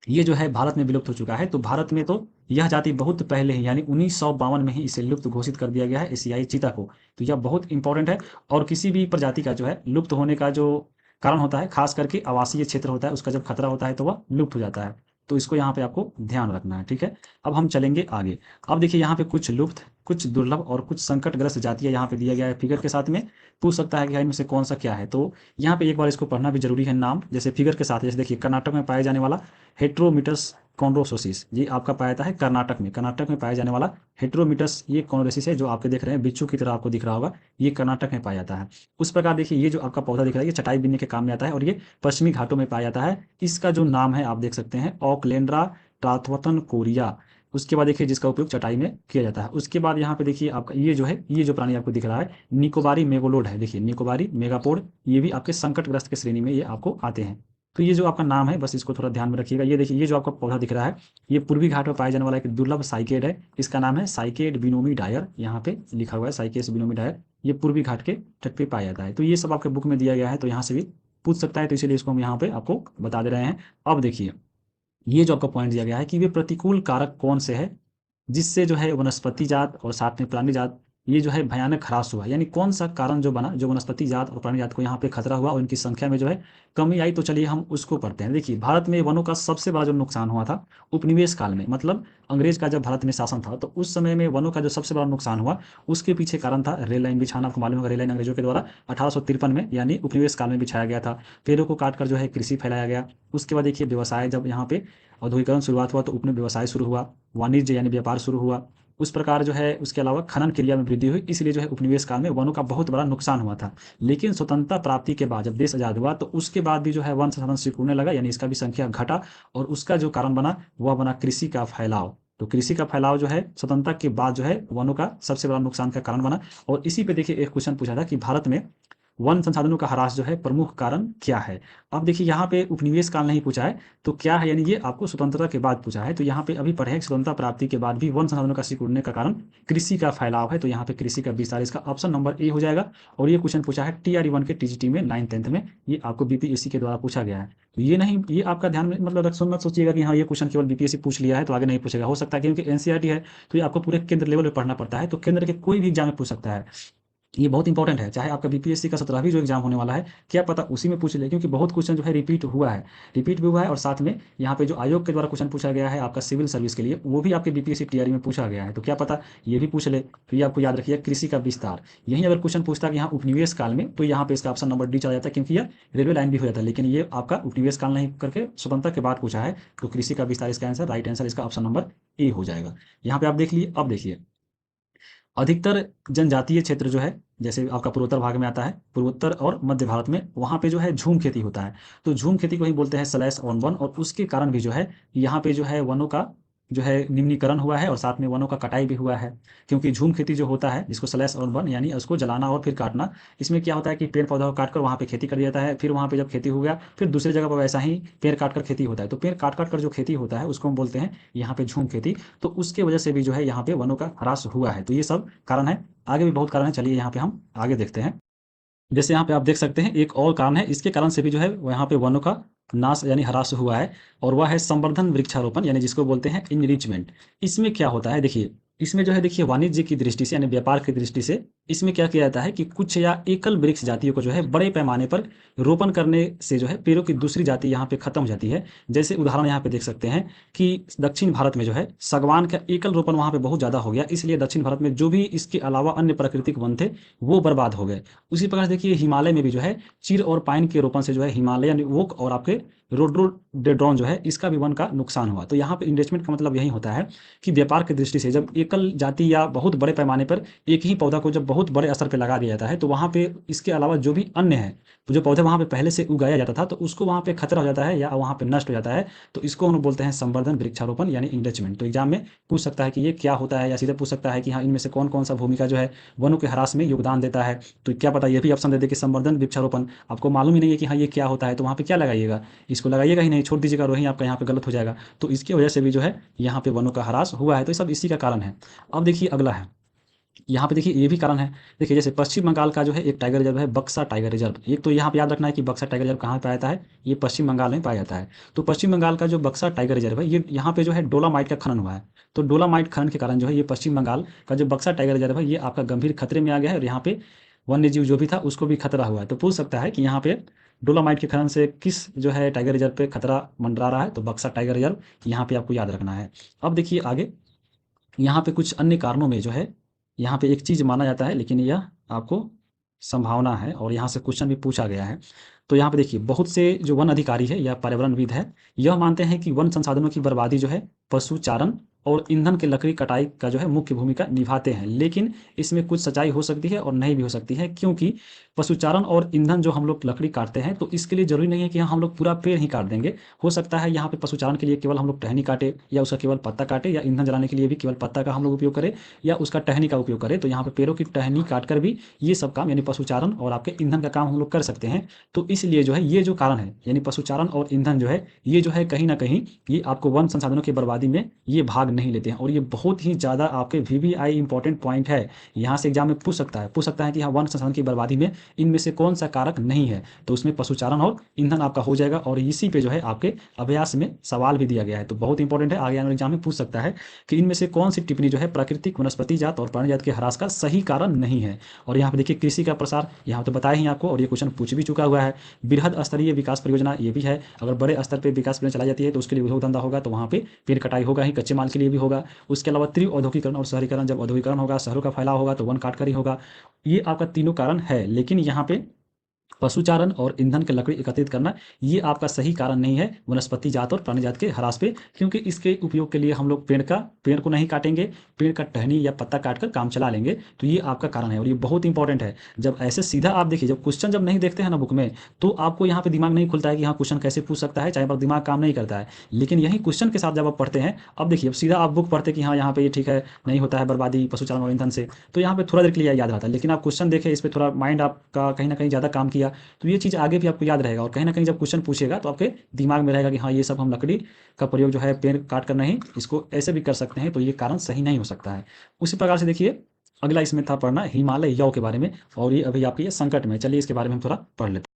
ये जो है भारत में विलुप्त हो चुका है, तो भारत में तो यह जाति बहुत पहले ही यानी 1952 में ही इसे लुप्त घोषित कर दिया गया है, एशियाई चीता को। तो यह बहुत इंपॉर्टेंट है। और किसी भी प्रजाति का जो है लुप्त होने का जो कारण होता है, खास करके आवासीय क्षेत्र होता है, उसका जब खतरा होता है तो वह लुप्त हो जाता है। तो इसको यहाँ पे आपको ध्यान रखना है, ठीक है। अब हम चलेंगे आगे। अब देखिए यहाँ पे कुछ लुप्त, कुछ दुर्लभ और कुछ संकटग्रस्त जातियां यहाँ पे दिया गया है फिगर के साथ में। पूछ सकता है कि इनमें से कौन सा क्या है, तो यहाँ पे एक बार इसको पढ़ना भी जरूरी है नाम, जैसे फिगर के साथ। जैसे देखिए कर्नाटक में पाया जाने वाला हेट्रोमिटस कॉन्ड्रोसोसिस, ये आपका पाया जाता है कर्नाटक में। कर्नाटक में पाया जाने वाला हेट्रोमिटस ये कॉन्ड्रोसिस है, जो आपके देख रहे हैं बिच्छू की तरह आपको दिख रहा होगा, ये कर्नाटक में पाया जाता है। उस प्रकार देखिए ये जो आपका पौधा दिख रहा है ये चटाई बिनने के काम में आता है, और ये पश्चिमी घाटों में पाया जाता है। इसका जो नाम है आप देख सकते हैं ऑकलेंड्रा ट्राथवतन कोरिया। उसके बाद देखिए जिसका उपयोग चटाई में किया जाता है। उसके बाद यहाँ पे देखिए आपका ये जो है, ये जो प्राणी आपको दिख रहा है निकोबारी मेगोलोड है। देखिए निकोबारी मेगापोड, ये भी आपके संकटग्रस्त के श्रेणी में ये आपको आते हैं। तो ये जो आपका नाम है बस इसको थोड़ा ध्यान में रखिएगा। ये देखिए ये जो आपका पौधा दिख रहा है ये पूर्वी घाट में पाया जाने वाला एक दुर्लभ साइकेड है। इसका नाम है साइकेड बिनोमी डायर, यहाँ पे लिखा हुआ है साइकेड बिनोमी डायर। ये पूर्वी घाट के तट पे पाया जाता है। तो ये सब आपके बुक में दिया गया है, तो यहाँ से भी पूछ सकता है, तो इसीलिए इसको हम यहाँ पे आपको बता दे रहे हैं। अब देखिए ये जो आपका पॉइंट दिया गया है कि वे प्रतिकूल कारक कौन से है जिससे जो है वनस्पति जात और साथ में प्राणी जात ये जो है भयानक ह्रास हुआ, यानी कौन सा कारण जो बना जो वनस्पति जात और प्राणी जात को यहाँ पे खतरा हुआ और इनकी संख्या में जो है कमी आई। तो चलिए हम उसको पढ़ते हैं। देखिए भारत में वनों का सबसे बड़ा जो नुकसान हुआ था उपनिवेश काल में, मतलब अंग्रेज का जब भारत में शासन था तो उस समय में वनों का जो सबसे बड़ा नुकसान हुआ उसके पीछे कारण था रेल लाइन बिछाना। आपको मालूम होगा रेल लाइन अंग्रेजों के द्वारा 1853 में यानी उपनिवेश काल में बिछाया गया था। पेड़ों को काटकर जो है कृषि फैलाया गया। उसके बाद देखिए व्यवसाय, जब यहाँ पे औद्योगिकरण शुरुआत हुआ तो उपनिवेश व्यवसाय शुरू हुआ, वाणिज्य यानी व्यापार शुरू हुआ। उस प्रकार जो है उसके अलावा खनन क्रिया में वृद्धि हुई, इसलिए जो है उपनिवेश काल में वनों का बहुत बड़ा नुकसान हुआ था। लेकिन स्वतंत्रता प्राप्ति के बाद जब देश आज़ाद हुआ तो उसके बाद भी जो है वन संसाधन सिकुड़ने लगा, यानी इसका भी संख्या घटा, और उसका जो कारण बना वह बना कृषि का फैलाव। तो कृषि का फैलाव जो है स्वतंत्रता के बाद जो है वनों का सबसे बड़ा नुकसान का कारण बना। और इसी पे देखिए एक क्वेश्चन पूछा था कि भारत में वन संसाधनों का ह्रास जो है प्रमुख कारण क्या है। अब देखिए यहाँ पे उपनिवेश काल नहीं पूछा है, तो क्या है, यानी ये आपको स्वतंत्रता के बाद पूछा है। तो यहाँ पे अभी पढ़े स्वतंत्रता प्राप्ति के बाद भी वन संसाधनों का सिकुड़ने का कारण कृषि का फैलाव है, तो यहाँ पे कृषि का विस्तार, इसका ऑप्शन नंबर ए हो जाएगा। और ये क्वेश्चन पूछा है TRE 1 के TGT में 9th-10th में, ये आपको BPSC के द्वारा पूछा गया है। तो ये नहीं, ये आपका ध्यान में मतलब मत सोचिएगा कि हाँ ये क्वेश्चन केवल BPSC पूछ लिया है तो आगे नहीं पूछेगा, हो सकता है क्योंकि NCERT है तो ये आपको पूरे केंद्र लेवल पे पढ़ना पड़ता है, तो केंद्र के कोई भी एग्जाम में पूछ सकता है। ये बहुत इंपॉर्टेंट है, चाहे आपका BPSC का 17वीं जो एग्जाम होने वाला है, क्या पता उसी में पूछ ले, क्योंकि बहुत क्वेश्चन जो है रिपीट भी हुआ है। और साथ में यहाँ पे जो आयोग के द्वारा क्वेश्चन पूछा गया है आपका सिविल सर्विस के लिए, वो भी आपके BPSC TRE में पूछा गया है, तो क्या पता ये भी पूछ ले। तो ये आपको याद रखिए, कृषि का विस्तार। यही अगर क्वेश्चन पूछता है कि यहाँ उपनिवेश काल में, तो यहाँ पे इसका ऑप्शन नंबर डी चला जाता है, क्योंकि यह रेलवे लाइन भी हो जाता है। लेकिन ये आपका उपनिवेश काल नहीं करके स्वतंत्रता के बाद पूछा है, तो कृषि का विस्तार इसका आंसर, राइट आंसर इसका ऑप्शन नंबर ए हो जाएगा। यहाँ पे आप देख लिए। अब देखिए अधिकतर जनजातीय क्षेत्र जो है, जैसे आपका पूर्वोत्तर भाग में आता है, पूर्वोत्तर और मध्य भारत में, वहाँ पे जो है झूम खेती होता है। तो झूम खेती को ही बोलते हैं स्लैश ऑन वन, और उसके कारण भी जो है यहाँ पे जो है वनों का जो है निम्नीकरण हुआ है, और साथ में वनों का कटाई भी हुआ है। क्योंकि झूम खेती जो होता है, जिसको स्लैश ऑन वन यानी उसको जलाना और फिर काटना, इसमें क्या होता है कि पेड़ पौधा को काट कर वहाँ पे खेती कर दिया जाता है, फिर वहाँ पे जब खेती हो गया फिर दूसरी जगह पर वैसा ही पेड़ काट कर खेती होता है। तो पेड़ काट काट कर जो खेती होता है उसको हम बोलते हैं यहाँ पे झूम खेती। तो उसके वजह से भी जो है यहाँ पे वनों का ह्रास हुआ है। तो ये सब कारण है, आगे भी बहुत कारण है, चलिए यहाँ पे हम आगे देखते हैं। जैसे यहाँ पे आप देख सकते हैं एक और कारण है, इसके कारण से भी जो है यहाँ पे वनों का नाश यानी ह्रास हुआ है, और वह है संवर्धन वृक्षारोपण, यानी जिसको बोलते हैं इनरिचमेंट। इसमें क्या होता है, देखिए इसमें जो है देखिए वाणिज्य की दृष्टि से यानी व्यापार की दृष्टि से इसमें क्या किया जाता है कि कुछ या एकल वृक्ष जातियों को जो है बड़े पैमाने पर रोपण करने से जो है पेड़ों की दूसरी जाति यहाँ पे खत्म हो जाती है। जैसे उदाहरण यहाँ पे देख सकते हैं कि दक्षिण भारत में जो है सागवान का एकल रोपण वहाँ पे बहुत ज़्यादा हो गया, इसलिए दक्षिण भारत में जो भी इसके अलावा अन्य प्राकृतिक वन थे वो बर्बाद हो गए। उसी प्रकार से देखिए हिमालय में भी जो है चीड़ और पाइन के रोपण से जो है हिमालयन ओक और आपके रोडोडेंड्रॉन जो है इसका भी वन का नुकसान हुआ। तो यहाँ पे इन्वेस्टमेंट का मतलब यही होता है कि व्यापार की दृष्टि से जब एकल जाति या बहुत बड़े पैमाने पर एक ही पौधा को जब बहुत बड़े स्तर पर लगा दिया जाता है, तो वहाँ पे इसके अलावा जो भी अन्य है, तो जो पौधे वहाँ पे पहले से उगाया जाता था, तो उसको वहाँ पे खतरा हो जाता है या वहाँ पे नष्ट हो जाता है। तो इसको हम बोलते हैं संवर्धन वृक्षारोपण यानी इन्वेस्टमेंट। तो एग्जाम में पूछ सकता है कि ये क्या होता है, या सीधे पूछ सकता है कि हाँ इनमें से कौन कौन सा भूमिका जो है वनों के ह्रास में योगदान देता है। तो क्या पता ये भी ऑप्शन दे दे कि संवर्धन वृक्षारोपण, आपको मालूम ही नहीं है कि हाँ ये क्या होता है, तो वहाँ पे क्या लगाइएगा, इसको लगाइएगा ही नहीं, छोड़ दीजिएगा, वहीं आपका यहाँ पे गलत हो जाएगा। तो इसकी वजह से भी जो है यहाँ पे वनों का ह्रास हुआ है। तो ये सब इसी का कारण है। अब देखिए अगला है, यहाँ पे देखिए ये भी कारण है। देखिए जैसे पश्चिम बंगाल का जो है एक टाइगर रिजर्व है, बक्सा टाइगर रिजर्व। एक तो यहाँ पे याद रखना है कि बक्सा टाइगर रिजर्व कहाँ पाया जाता है, ये पश्चिम बंगाल में पाया जाता है। तो पश्चिम बंगाल का जो बक्सा टाइगर रिजर्व है, ये यहाँ पे जो है डोलामाइट का खनन हुआ है। तो डोलामाइट खनन के कारण जो है ये पश्चिम बंगाल का जो बक्सा टाइगर रिजर्व है ये आपका गंभीर खतरे में आ गया है, और यहाँ पे वन्य जीव जो भी था उसको भी खतरा हुआ है। तो पूछ सकता है कि यहाँ पे डोलामाइट के खनन से किस जो है टाइगर रिजर्व पे खतरा मंडरा रहा है, तो बक्सा टाइगर रिजर्व यहाँ पे आपको याद रखना है। अब देखिए आगे, यहाँ पे कुछ अन्य कारणों में जो है यहाँ पे एक चीज़ माना जाता है, लेकिन यह आपको संभावना है और यहाँ से क्वेश्चन भी पूछा गया है। तो यहाँ पे देखिए बहुत से जो वन अधिकारी है या पर्यावरणविद है, यह मानते हैं कि वन संसाधनों की बर्बादी जो है पशुचारण और ईंधन के लकड़ी कटाई का जो है मुख्य भूमिका निभाते हैं। लेकिन इसमें कुछ सच्चाई हो सकती है और नहीं भी हो सकती है, क्योंकि पशुचारण और ईंधन जो हम लोग लकड़ी काटते हैं, तो इसके लिए जरूरी नहीं है कि हम लोग पूरा पेड़ ही काट देंगे। हो सकता है यहाँ पे पशुचारण के लिए केवल हम लोग टहनी काटे, या उसका केवल पत्ता काटे, या ईंधन जलाने के लिए भी केवल पत्ता का हम लोग उपयोग करें, या उसका टहनी का उपयोग करें। तो यहाँ पे पेड़ों की टहनी काट कर भी ये सब काम यानी पशुचारण और आपके ईंधन का काम हम लोग कर सकते हैं। तो इसलिए जो है ये जो कारण है यानी पशुचारण और ईंधन जो है ये जो है कहीं ना कहीं ये आपको वन संसाधनों की बर्बादी में ये भाग नहीं लेते हैं। और ये बहुत ही ज़्यादा आपके VVI इंपॉर्टेंट पॉइंट है, यहाँ से एग्जाम में पूछ सकता है कि हाँ वन संसाधन की बर्बादी में इनमें से कौन सा कारक नहीं है, तो उसमें पशुचारण और ईंधन आपका हो जाएगा। और इसी पे जो है आपके अभ्यास में सवाल भी दिया गया है, तो बहुत इंपॉर्टेंट है, आगे आने वाले एग्जाम में पूछ सकता है कि इनमें से कौन सी टिप्पणी जो है प्राकृतिक वनस्पति जात और प्राणी जात के ह्रास का सही कारण नहीं है। और यहाँ पे देखिए कृषि का प्रसार यहाँ तो बताया ही आपको, और ये क्वेश्चन पूछ भी चुका हुआ है। बृहद स्तरीय विकास परियोजना ये भी है, अगर बड़े स्तर पर विकास परियोजना चलाई जाती है तो उसके लिए उद्योग धंधा होगा, तो वहाँ पे पेड़ कटाई होगा ही, कच्चे माल के लिए भी होगा। उसके अलावा तीव्र औद्योगिकरण और शहरीकरण, जब औद्योगिकरण होगा शहरों का फैलाव होगा तो वन काट कर ही होगा। ये आपका तीनों कारण है। लेकिन यहाँ पे पशुचारण और ईंधन के लकड़ी एकत्रित करना, ये आपका सही कारण नहीं है वनस्पति जात और प्राणी जात के ह्रास पे, क्योंकि इसके उपयोग के लिए हम लोग पेड़ को नहीं काटेंगे, पेड़ का टहनी या पत्ता काटकर काम चला लेंगे। तो ये आपका कारण है और ये बहुत इंपॉर्टेंट है। जब ऐसे सीधा आप देखिए, जब क्वेश्चन जब नहीं देखते हैं ना बुक में, तो आपको यहाँ पे दिमाग नहीं खुलता है कि हाँ क्वेश्चन कैसे पूछ सकता है, चाहे पर दिमाग काम नहीं करता है। लेकिन यही क्वेश्चन के साथ जब आप पढ़ते हैं, अब देखिए अब सीधा आप बुक पढ़ते कि हाँ यहाँ पे ये ठीक है, नहीं होता है बर्बादी पशुचारण और ईंधन से, तो यहाँ पे थोड़ा देर के लिए याद रहता है। लेकिन आप क्वेश्चन देखें, इस पर थोड़ा माइंड आपका कहीं ना कहीं ज़्यादा काम किया, तो ये चीज़ आगे भी आपको याद रहेगा और कहीं ना कहीं जब क्वेश्चन पूछेगा तो आपके दिमाग में रहेगा कि हाँ ये सब हम लकड़ी का प्रयोग जो है पेड़ काट कर नहीं, इसको ऐसे भी कर सकते हैं, तो ये कारण सही नहीं हो सकता है। उसी प्रकार से देखिए अगला इसमें था पढ़ना हिमालय यौ के बारे में, और ये अभी आपके ये संकट में, चलिए इसके बारे में हम थोड़ा पढ़ लेते हैं।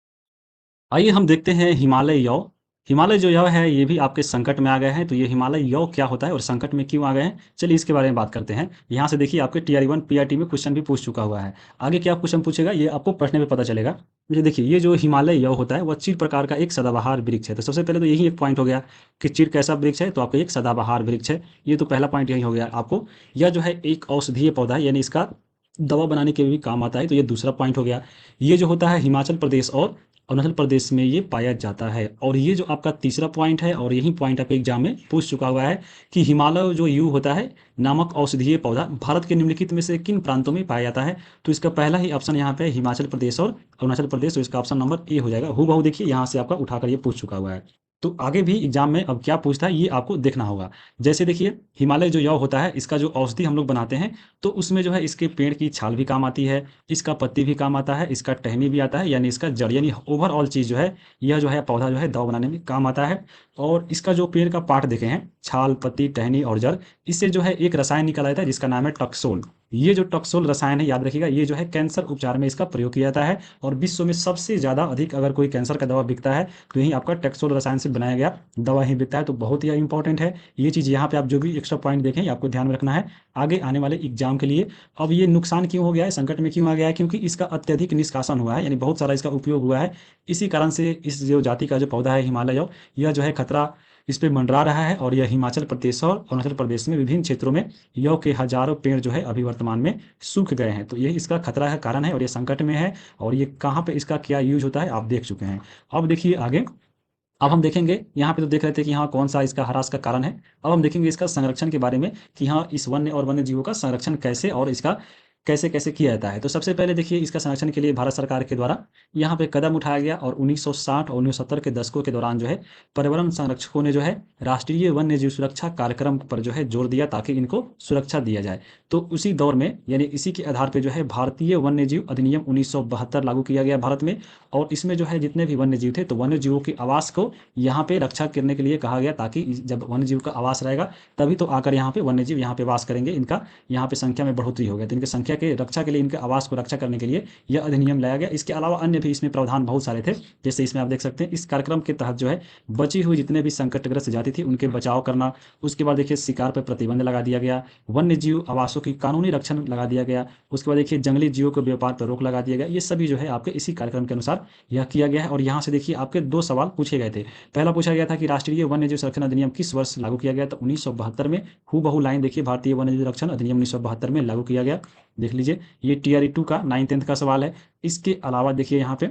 आइए हम देखते हैं हिमालय यौ। हिमालय जो यौ है ये भी आपके संकट में आ गए हैं, तो ये हिमालय यौ क्या होता है और संकट में क्यों आ गए हैं, चलिए इसके बारे में बात करते हैं। यहाँ से देखिए आपके TR1 PRT में क्वेश्चन भी पूछ चुका हुआ है। आगे क्या क्वेश्चन पूछेगा ये आपको पढ़ने में पता चलेगा। ये देखिए ये जो हिमालय यौ होता है वह चीड़ प्रकार का एक सदाबहार वृक्ष है। तो सबसे पहले तो यही एक पॉइंट हो गया कि चीड़ कैसा वृक्ष है, तो आपका एक सदाबहार वृक्ष है। ये तो पहला पॉइंट यही हो गया आपको। यह जो है एक औषधीय पौधा है, यानी इसका दवा बनाने के भी काम आता है, तो ये दूसरा पॉइंट हो गया। ये जो होता है हिमाचल प्रदेश और अरुणाचल प्रदेश में ये पाया जाता है। और ये जो आपका तीसरा पॉइंट है, और यही पॉइंट आपके एग्जाम में पूछ चुका हुआ है कि हिमालय जो यू होता है नामक औषधीय पौधा भारत के निम्नलिखित में से किन प्रांतों में पाया जाता है, तो इसका पहला ही ऑप्शन यहाँ पे हिमाचल प्रदेश और अरुणाचल प्रदेश, तो इसका ऑप्शन नंबर ए हो जाएगा। हूबहू देखिए यहाँ से आपका उठाकर ये पूछ चुका हुआ है। तो आगे भी एग्जाम में अब क्या पूछता है ये आपको देखना होगा। जैसे देखिए हिमालय जो यौ होता है इसका जो औषधि हम लोग बनाते हैं, तो उसमें जो है इसके पेड़ की छाल भी काम आती है, इसका पत्ती भी काम आता है, इसका टहनी भी आता है, यानी इसका जड़, यानी ओवरऑल चीज़ जो है यह जो है पौधा जो है दवा बनाने में काम आता है। और इसका जो पेड़ का पार्ट देखे हैं, छाल, पत्ती, टहनी और जड़, इससे जो है एक रसायन निकल आता है जिसका नाम है टक्सोल। ये जो टक्सोल रसायन है याद रखिएगा, ये जो है कैंसर उपचार में इसका प्रयोग किया जाता है। और विश्व में सबसे ज़्यादा अधिक अगर कोई कैंसर का दवा बिकता है तो यही आपका टक्सोल रसायन से बनाया गया दवा ही बिकता है। तो बहुत ही इंपॉर्टेंट है ये चीज़। यहाँ पे आप जो भी एक्स्ट्रा पॉइंट देखें आपको ध्यान में रखना है आगे आने वाले एग्जाम के लिए। अब ये नुकसान क्यों हो गया है, संकट में क्यों आ गया है, क्योंकि इसका अत्यधिक निष्कासन हुआ है, यानी बहुत सारा इसका उपयोग हुआ है। इसी कारण से इस जो जाति का जो पौधा है हिमालय, यह जो है खतरा इस पे मंडरा रहा है। और यह हिमाचल प्रदेश और अरुणाचल प्रदेश में विभिन्न क्षेत्रों में यौ के हजारों पेड़ जो है अभी वर्तमान में सूख गए हैं। तो ये इसका खतरा है, कारण है, और ये संकट में है। और ये कहाँ पे इसका क्या यूज होता है आप देख चुके हैं। अब देखिए आगे, अब हम देखेंगे यहाँ पे तो देख रहे थे कि हाँ कौन सा इसका ह्रास का कारण है। अब हम देखेंगे इसका संरक्षण के बारे में कि हाँ इस वन्य और वन्य जीवों का संरक्षण कैसे और इसका कैसे कैसे किया जाता है। तो सबसे पहले देखिए इसका संरक्षण के लिए भारत सरकार के द्वारा यहाँ पे कदम उठाया गया, और 1960 और 1970 के दशकों के दौरान जो है पर्यावरण संरक्षकों ने जो है राष्ट्रीय वन्य जीव सुरक्षा कार्यक्रम पर जो है जोर दिया ताकि इनको सुरक्षा दिया जाए। तो उसी दौर में यानी इसी के आधार पर जो है भारतीय वन्य जीव अधिनियम 1972 लागू किया गया भारत में। और इसमें जो है जितने भी वन्य जीव थे तो वन्य जीवों के आवास को यहाँ पे रक्षा करने के लिए कहा गया, ताकि जब वन्य जीव का आवास रहेगा तभी तो आकर यहाँ पे वन्य जीव यहाँ पे वास करेंगे, इनका यहाँ पे संख्या में बढ़ोतरी हो गया। तो इनकी संख्या के रक्षा के लिए, इनके आवास को रक्षा करने के लिए यह अधिनियम लाया गया। इसके अलावा अन्य भी इसमें प्रावधान बहुत सारे थे, जैसे इसमें आप देख सकते हैं इस कार्यक्रम के तहत जो है बची हुई जितने भी संकटग्रस्त जाति थी उनके बचाव करना। उसके बाद देखिए शिकार पर प्रतिबंध लगा दिया गया, वन्य जीव आवासों की कानूनी रक्षण लगा दिया गया। उसके बाद देखिए जंगली जीवों के व्यापार पर रोक लगा दिया गया। ये सभी जो है आपके इसी कार्यक्रम के अनुसार यह किया गया है। और यहाँ से देखिए आपके दो सवाल पूछे गए थे। पहला पूछा गया था कि राष्ट्रीय वन्य जीव संरक्षण अधिनियम किस वर्ष लागू किया गया, तो 1972 में। हूबहू लाइन देखिए भारतीय वन्य जीव संरक्षण अधिनियम 1972 में लागू किया गया, देख लीजिए। ये TRE2 का 9th-10th का सवाल है। इसके अलावा देखिए यहाँ पे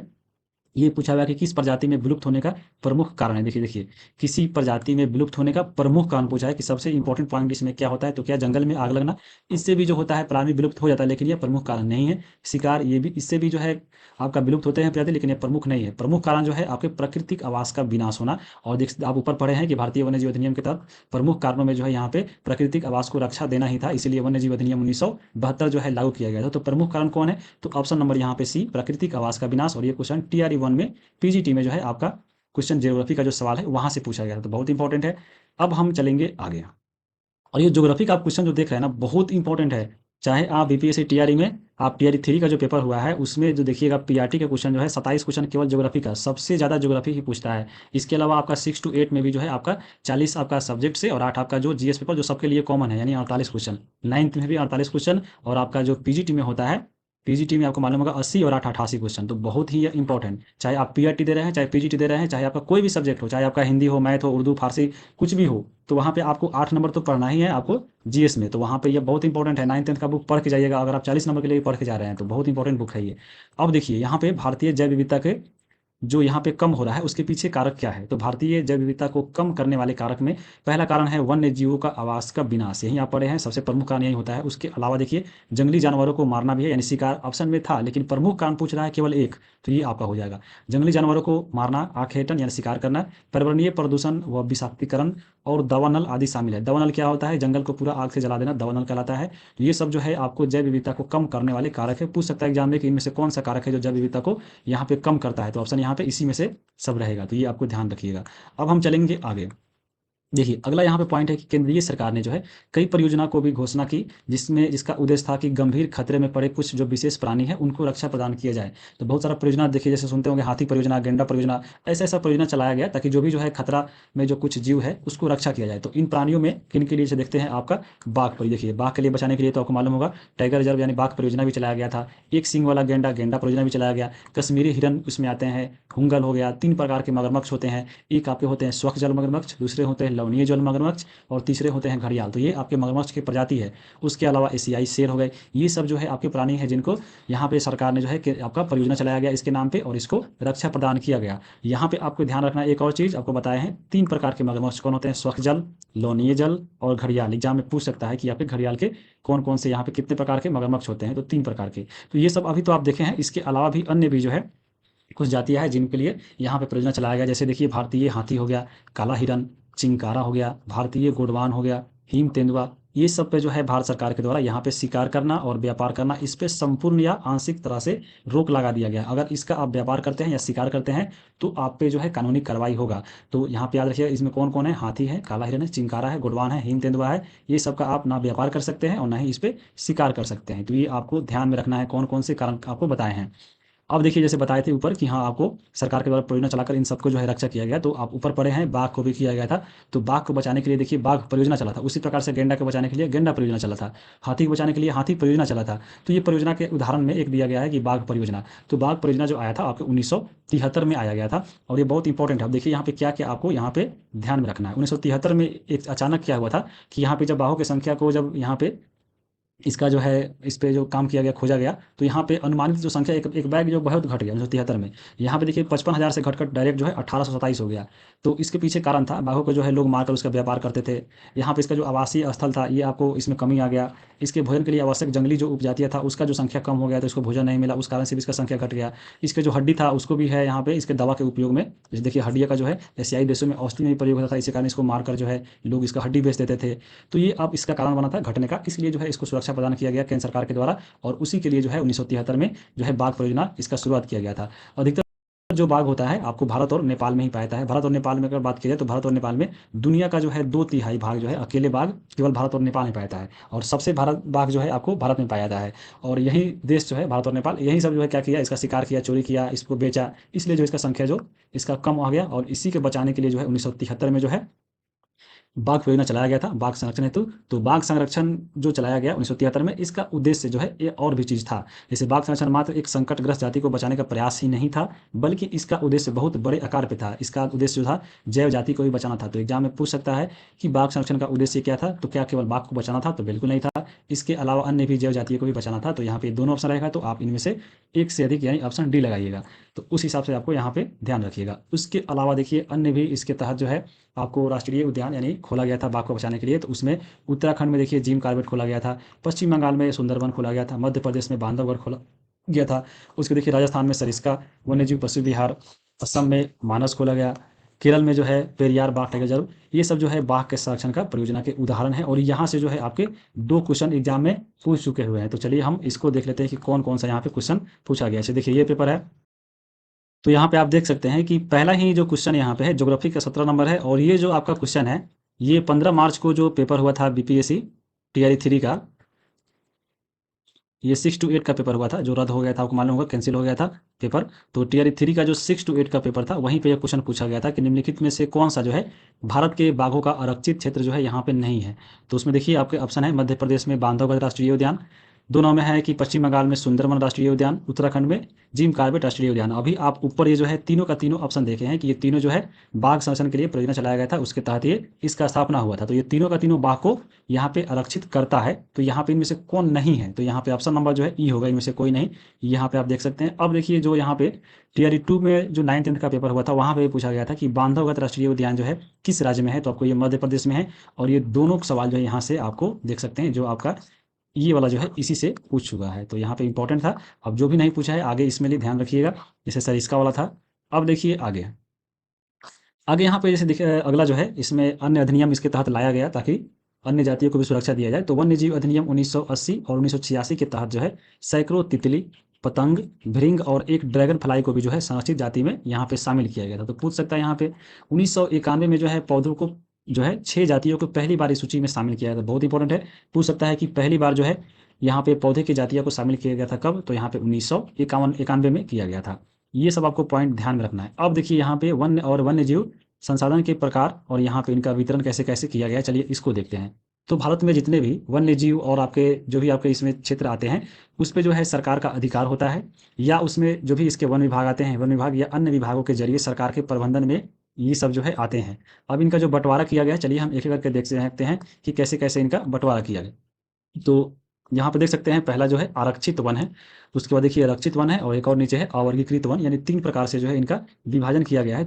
ये पूछा गया कि किस प्रजाति में विलुप्त होने का प्रमुख कारण है। देखिए किसी प्रजाति में विलुप्त होने का प्रमुख कारण पूछा है कि सबसे इंपॉर्टेंट पॉइंट इसमें क्या होता है, तो क्या जंगल में आग लगना, इससे भी जो होता है प्राणी विलुप्त हो जाता है, लेकिन यह प्रमुख कारण नहीं है। शिकार, ये भी इससे भी जो है आपका विलुप्त होते हैं प्रजाति, लेकिन यह प्रमुख नहीं है। प्रमुख कारण जो है आपके प्राकृतिक आवास का विनाश होना। और देख आप ऊपर पढ़े हैं कि भारतीय वन्य जीव अधिनियम के तहत प्रमुख कारणों में जो है यहाँ पे प्राकृतिक आवास को रक्षा देना ही था, इसीलिए वन्य जीव अधिनियम 1972 जो है लागू किया गया था। तो प्रमुख कारण कौन है, तो ऑप्शन नंबर यहाँ पे सी, प्राकृतिक आवास का विनाश। और ये क्वेश्चन TRE1 में PGT में जो है आपका क्वेश्चन ज्योग्राफी का जो सवाल है वहां से पूछा गया था, तो बहुत इंपॉर्टेंट है। अब हम चलेंगे आगे, और ये ज्योग्राफी का क्वेश्चन जो देख रहे हैं ना बहुत इंपॉर्टेंट है। चाहे आप BPSC TRE में आप TRE3 का जो पेपर हुआ है उसमें जो देखिएगा PRT का क्वेश्चन जो है 27 क्वेश्चन केवल ज्योग्राफी का, सबसे ज़्यादा ज्योग्राफी ही पूछता है। इसके अलावा आपका 6 to 8 में भी जो है आपका 40 आपका सब्जेक्ट से और 8 आपका जो GS पेपर जो सबके लिए कॉमन है, यानी 48 क्वेश्चन। 9th में भी 48 क्वेश्चन, और आपका जो PGT में होता है पीजीटी में आपको मालूम होगा 80 और 8 88 क्वेश्चन, तो बहुत ही इंपॉर्टेंट। चाहे आप पीआरटी दे रहे हैं, चाहे पीजीटी दे रहे हैं, चाहे आपका कोई भी सब्जेक्ट हो, चाहे आपका हिंदी हो, मैथ हो, उर्दू, फारसी, कुछ भी हो, तो वहाँ पे आपको 8 नंबर तो पढ़ना ही है आपको जीएस में। तो वहाँ पे ये बहुत इंपॉर्टेंट है। 9th 10th का बुक पढ़ के जाइएगा। अगर आप 40 नंबर के लिए पढ़ के जा रहे हैं तो बहुत इंपॉर्टेंट बुक है ये। अब देखिए यहाँ पे भारतीय जैव विविधता के जो यहाँ पे कम हो रहा है उसके पीछे कारक क्या है। तो भारतीय जैव विविधता को कम करने वाले कारक में पहला कारण है वन्य जीवों का आवास का विनाश। यही आप पढ़े हैं, सबसे प्रमुख कारण यही होता है। उसके अलावा देखिए जंगली जानवरों को मारना भी है, यानी शिकार ऑप्शन में था, लेकिन प्रमुख कारण पूछ रहा है केवल एक, तो ये आपका हो जाएगा। जंगली जानवरों को मारना, आखेटन यानी शिकार करना, पर्यावरणीय प्रदूषण व विषाक्तीकरण और दवानल आदि शामिल है। दवानल क्या होता है? जंगल को पूरा आग से जला देना दवानल कहलाता है। तो ये सब जो है आपको जैव विविधता को कम करने वाले कारक है। पूछ सकता है एग्जाम में कि इनमें से कौन सा कारक है जो जैव विविधता को यहाँ पे कम करता है, तो ऑप्शन यहाँ पे इसी में से सब रहेगा। तो ये आपको ध्यान रखिएगा। अब हम चलेंगे आगे। देखिए अगला यहाँ पे पॉइंट है कि केंद्रीय सरकार ने जो है कई परियोजना को भी घोषणा की, जिसमें जिसका उद्देश्य था कि गंभीर खतरे में पड़े कुछ जो विशेष प्राणी है उनको रक्षा प्रदान किया जाए। तो बहुत सारा परियोजना देखिए, जैसे सुनते होंगे हाथी परियोजना, गेंडा परियोजना, ऐसा ऐसा परियोजना चलाया गया ताकि जो भी जो है खतरा में जो कुछ जीव है उसको रक्षा किया जाए। तो इन प्राणियों में किन के लिए से देखते हैं आपका बाघ पर। देखिए बाघ के लिए बचाने के लिए तो आपको मालूम होगा टाइगर रिजर्व यानी बाघ परियोजना भी चलाया गया था। एक सींग वाला गेंडा, गेंडा परियोजना भी चलाया गया। कश्मीरी हिरन उसमें आते हैं, हुंगल हो गया। 3 प्रकार के मगरमच्छ होते हैं। एक आपके होते हैं स्वच्छ जल मगरमच्छ, दूसरे होते हैं लवणीय जल मगरमच्छ, और तीसरे होते हैं घड़ियाल। तो ये आपके मगरमच्छ की प्रजाति है। उसके अलावा एशियाई शेर हो गए। ये सब जो है आपके प्राणी हैं जिनको यहाँ पे सरकार ने जो है कि आपका परियोजना चलाया गया इसके नाम पे, और इसको रक्षा प्रदान किया गया। यहाँ पे आपको ध्यान रखना एक और चीज़ आपको बताए हैं, 3 प्रकार के मगरमच्छ कौन होते हैं? स्वच्छ जल, लवणीय जल और घड़ियाल। एग्जाम में पूछ सकता है कि आपके घड़ियाल के कौन कौन से यहाँ पे कितने प्रकार के मगरमच्छ होते हैं, तो 3 प्रकार के। तो ये सब अभी तो आप देखे हैं। इसके अलावा भी अन्य भी जो है कुछ जातियां हैं जिनके लिए यहाँ पे परियोजना चलाया गया। जैसे देखिए भारतीय हाथी हो गया, काला हिरन, चिंकारा हो गया, भारतीय गोडवान हो गया, हिम तेंदुआ, ये सब पे जो है भारत सरकार के द्वारा यहाँ पे शिकार करना और व्यापार करना, इस पे संपूर्ण या आंशिक तरह से रोक लगा दिया गया। अगर इसका आप व्यापार करते हैं या शिकार करते हैं तो आप पे जो है कानूनी कार्रवाई होगा। तो यहाँ पे याद रखिए इसमें कौन कौन है? हाथी है, काला हिरन है, चिंकारा है, गोडवान है, हिम तेंदुआ है। ये सब का आप ना व्यापार कर सकते हैं और ना ही इस पे शिकार कर सकते हैं। तो ये आपको ध्यान में रखना है कौन कौन से कारण आपको बताए हैं। अब देखिए जैसे बताए थे ऊपर कि हाँ आपको सरकार के द्वारा परियोजना चलाकर इन सबको जो है रक्षा किया गया। तो आप ऊपर पढ़े हैं बाघ को भी किया गया था। तो बाघ को बचाने के लिए देखिए बाघ परियोजना चला था। उसी प्रकार से गेंडा को बचाने के लिए गेंडा परियोजना चला था। हाथी को बचाने के लिए हाथी परियोजना चला था। तो ये परियोजना के उदाहरण में एक दिया गया है कि बाघ परियोजना। तो बाघ परियोजना जो आया था आपके 1973 में आया गया था, और ये बहुत इंपॉर्टेंट है। अब देखिए यहाँ पे क्या क्या आपको यहाँ पे ध्यान में रखना है। 1973 में एक अचानक क्या हुआ था कि यहाँ पे जब बाघों की संख्या को जब यहाँ पे इसका जो है इस पे जो काम किया गया, खोजा गया, तो यहाँ पे अनुमानित जो संख्या एक एक बैग जो बहुत घट गया 1973 में। यहाँ पे देखिए 55,000 से घटकर डायरेक्ट जो है 1827 हो गया। तो इसके पीछे कारण था बाघों को जो है लोग मारकर उसका व्यापार करते थे। यहाँ पे इसका जो आवासीय स्थल था ये आपको इसमें कमी आ गया। इसके भोजन के लिए आवश्यक जंगली जो उपजातियाँ था उसका जो संख्या कम हो गया, तो इसको भोजन नहीं मिला, उस कारण से भी इसका संख्या घट गया। इसके जो हड्डी था उसको भी है यहाँ पे इसके दवा के उपयोग में, जैसे देखिए हड्डिया का जो है एशियाई देशों में, ऑस्ट्रेलिया में भी प्रयोग होता था। इसी कारण इसको मारकर जो है लोग इसका हड्डी बेच देते थे। तो ये अब इसका कारण बना था घटने का, इसलिए जो है इसको सुरक्षा प्रदान किया गया केंद्र सरकार के द्वारा। और उसी के लिए जो है 1973 में जो है बाघ परियोजना इसका शुरुआत किया गया था। अधिकतर जो बाघ होता है आपको भारत और नेपाल में ही पाया जाता है। भारत और नेपाल में अगर बात की जाए तो भारत और नेपाल में दुनिया का जो है 2/3 भाग जो है अकेले बाघ केवल भारत और नेपाल में पाया जाता है, और सबसे भारत बाघ जो है आपको भारत में पाया जाता है। और यही देश जो है भारत और नेपाल, यही सब जो है क्या किया, इसका शिकार किया, चोरी किया, इसको बेचा, इसलिए जो इसका संख्या जो इसका कम आ गया। और इसी के बचाने के लिए जो है 1973 में जो है बाघ परियोजना चलाया गया था बाघ संरक्षण हेतु। तो बाघ संरक्षण जो चलाया गया 1973 में, इसका उद्देश्य जो है ये और भी चीज़ था। जैसे बाघ संरक्षण मात्र एक संकटग्रस्त जाति को बचाने का प्रयास ही नहीं था, बल्कि इसका उद्देश्य बहुत बड़े आकार पे था। इसका उद्देश्य जो था जैव जाति को भी बचाना था। तो एग्जाम में पूछ सकता है कि बाघ संरक्षण का उद्देश्य क्या था, तो क्या केवल बाघ को बचाना था? तो बिल्कुल नहीं था। इसके अलावा अन्य भी जैव जातियों को भी बचाना था। तो यहाँ पे दोनों ऑप्शन रहेगा, तो आप इनमें से एक से अधिक यानी ऑप्शन डी लगाइएगा। तो उस हिसाब से आपको यहाँ पे ध्यान रखिएगा। उसके अलावा देखिए अन्य भी इसके तहत जो है आपको राष्ट्रीय उद्यान यानी खोला गया था बाघ को बचाने के लिए। तो उसमें उत्तराखंड में देखिए जिम कॉर्बेट खोला गया था, पश्चिम बंगाल में सुंदरवन खोला गया था, मध्य प्रदेश में बांधवगढ़ खोला गया था। उसके देखिए राजस्थान में सरिस्का वन्यजीव पशु विहार, असम में मानस खोला गया, केरल में जो है पेरियार बाघ टाइगर रिजर्व। ये सब जो है बाघ के संरक्षण का परियोजना के उदाहरण है, और यहाँ से जो है आपके 2 क्वेश्चन एग्जाम में पूछ चुके हुए हैं। तो चलिए हम इसको देख लेते हैं कि कौन कौन सा यहाँ पे क्वेश्चन पूछा गया है। देखिए ये पेपर है, तो यहाँ पे आप देख सकते हैं कि पहला ही जो क्वेश्चन यहाँ पे है ज्योग्राफी का 17 नंबर है। और ये जो आपका क्वेश्चन है ये 15 मार्च को जो पेपर हुआ था बीपीएससी टीआरई 3 का, ये 6 to 8 का पेपर हुआ था जो रद्द हो गया था, आपको मालूम होगा कैंसिल हो गया था पेपर। तो टीआरई 3 का जो 6 to 8 का पेपर था वहीं पे यह क्वेश्चन पूछा गया था कि निम्नलिखित में से कौन सा जो है भारत के बाघों का आरक्षित क्षेत्र जो है यहाँ पे नहीं है। तो उसमें देखिए आपके ऑप्शन है मध्य प्रदेश में बांधवगढ़ राष्ट्रीय उद्यान, दोनों में है कि पश्चिम बंगाल में सुंदरवन राष्ट्रीय उद्यान, उत्तराखंड में जिम कॉर्बेट राष्ट्रीय उद्यान। अभी आप ऊपर ये जो है तीनों का तीनों ऑप्शन देखे हैं कि ये तीनों जो है बाघ संरक्षण के लिए परियोजना चलाया गया था, उसके तहत ये इसका स्थापना हुआ था। तो ये तीनों का तीनों बाघ को यहाँ पे आरक्षित करता है। तो यहाँ पे इनमें से कौन नहीं है, तो यहाँ पे ऑप्शन नंबर जो है ई होगा, इनमें से कोई नहीं। यहाँ पे आप देख सकते हैं। अब देखिए जो यहाँ पे टीआरई 2 में जो 9th 10th का पेपर हुआ था, वहाँ पे पूछा गया था कि बांधवगढ़ राष्ट्रीय उद्यान जो है किस राज्य में है, तो आपको ये मध्य प्रदेश में है। और ये दोनों सवाल जो है यहाँ से आपको देख सकते हैं, जो आपका ये वाला जो है इसी से पूछ चुका है। तो यहाँ पे इंपॉर्टेंट था। अब जो भी नहीं पूछा है आगे इसमें लिए ध्यान रखिएगा। जैसे सर इसका वाला था। अब देखिए आगे आगे यहाँ पे जैसे देखिए अगला जो है इसमें अन्य अधिनियम इसके तहत लाया गया ताकि अन्य जातियों को भी सुरक्षा दिया जाए। तो वन्य जीव अधिनियम 1980 और 1986 के तहत जो है सैकड़ों तितली, पतंग, भृंग और एक ड्रैगन फ्लाई को भी जो है संरक्षित जाति में यहाँ पे शामिल किया गया था। तो पूछ सकता है यहाँ पे 1991 में जो है पौधों को जो है 6 जातियों को पहली बार इस सूची में शामिल किया गया था। बहुत इंपॉर्टेंट है। पूछ सकता है कि पहली बार जो है यहाँ पे पौधे की जातियों को शामिल किया गया था कब, तो यहाँ पे 1991 में किया गया था। ये सब आपको पॉइंट ध्यान में रखना है। अब देखिए यहाँ पे वन्य और वन्य जीव संसाधन के प्रकार और यहाँ पे इनका वितरण कैसे कैसे किया गया है, चलिए इसको देखते हैं। तो भारत में जितने भी वन्य जीव और आपके जो भी आपके इसमें क्षेत्र आते हैं, उस पे जो है सरकार का अधिकार होता है, या उसमें जो भी इसके वन विभाग आते हैं, वन विभाग या अन्य विभागों के जरिए सरकार के प्रबंधन में ये सब जो है आते हैं। अब इनका जो बंटवारा किया गया है, चलिए हम एक एक करके देख सकते हैं कि कैसे कैसे इनका बंटवारा किया गया। तो यहाँ पे देख सकते हैं पहला जो है आरक्षित वन है, उसके बाद देखिए आरक्षित वन है, और एक और नीचे है अवर्गीकृत वन, यानी 3 प्रकार से जो है इनका विभाजन किया गया है।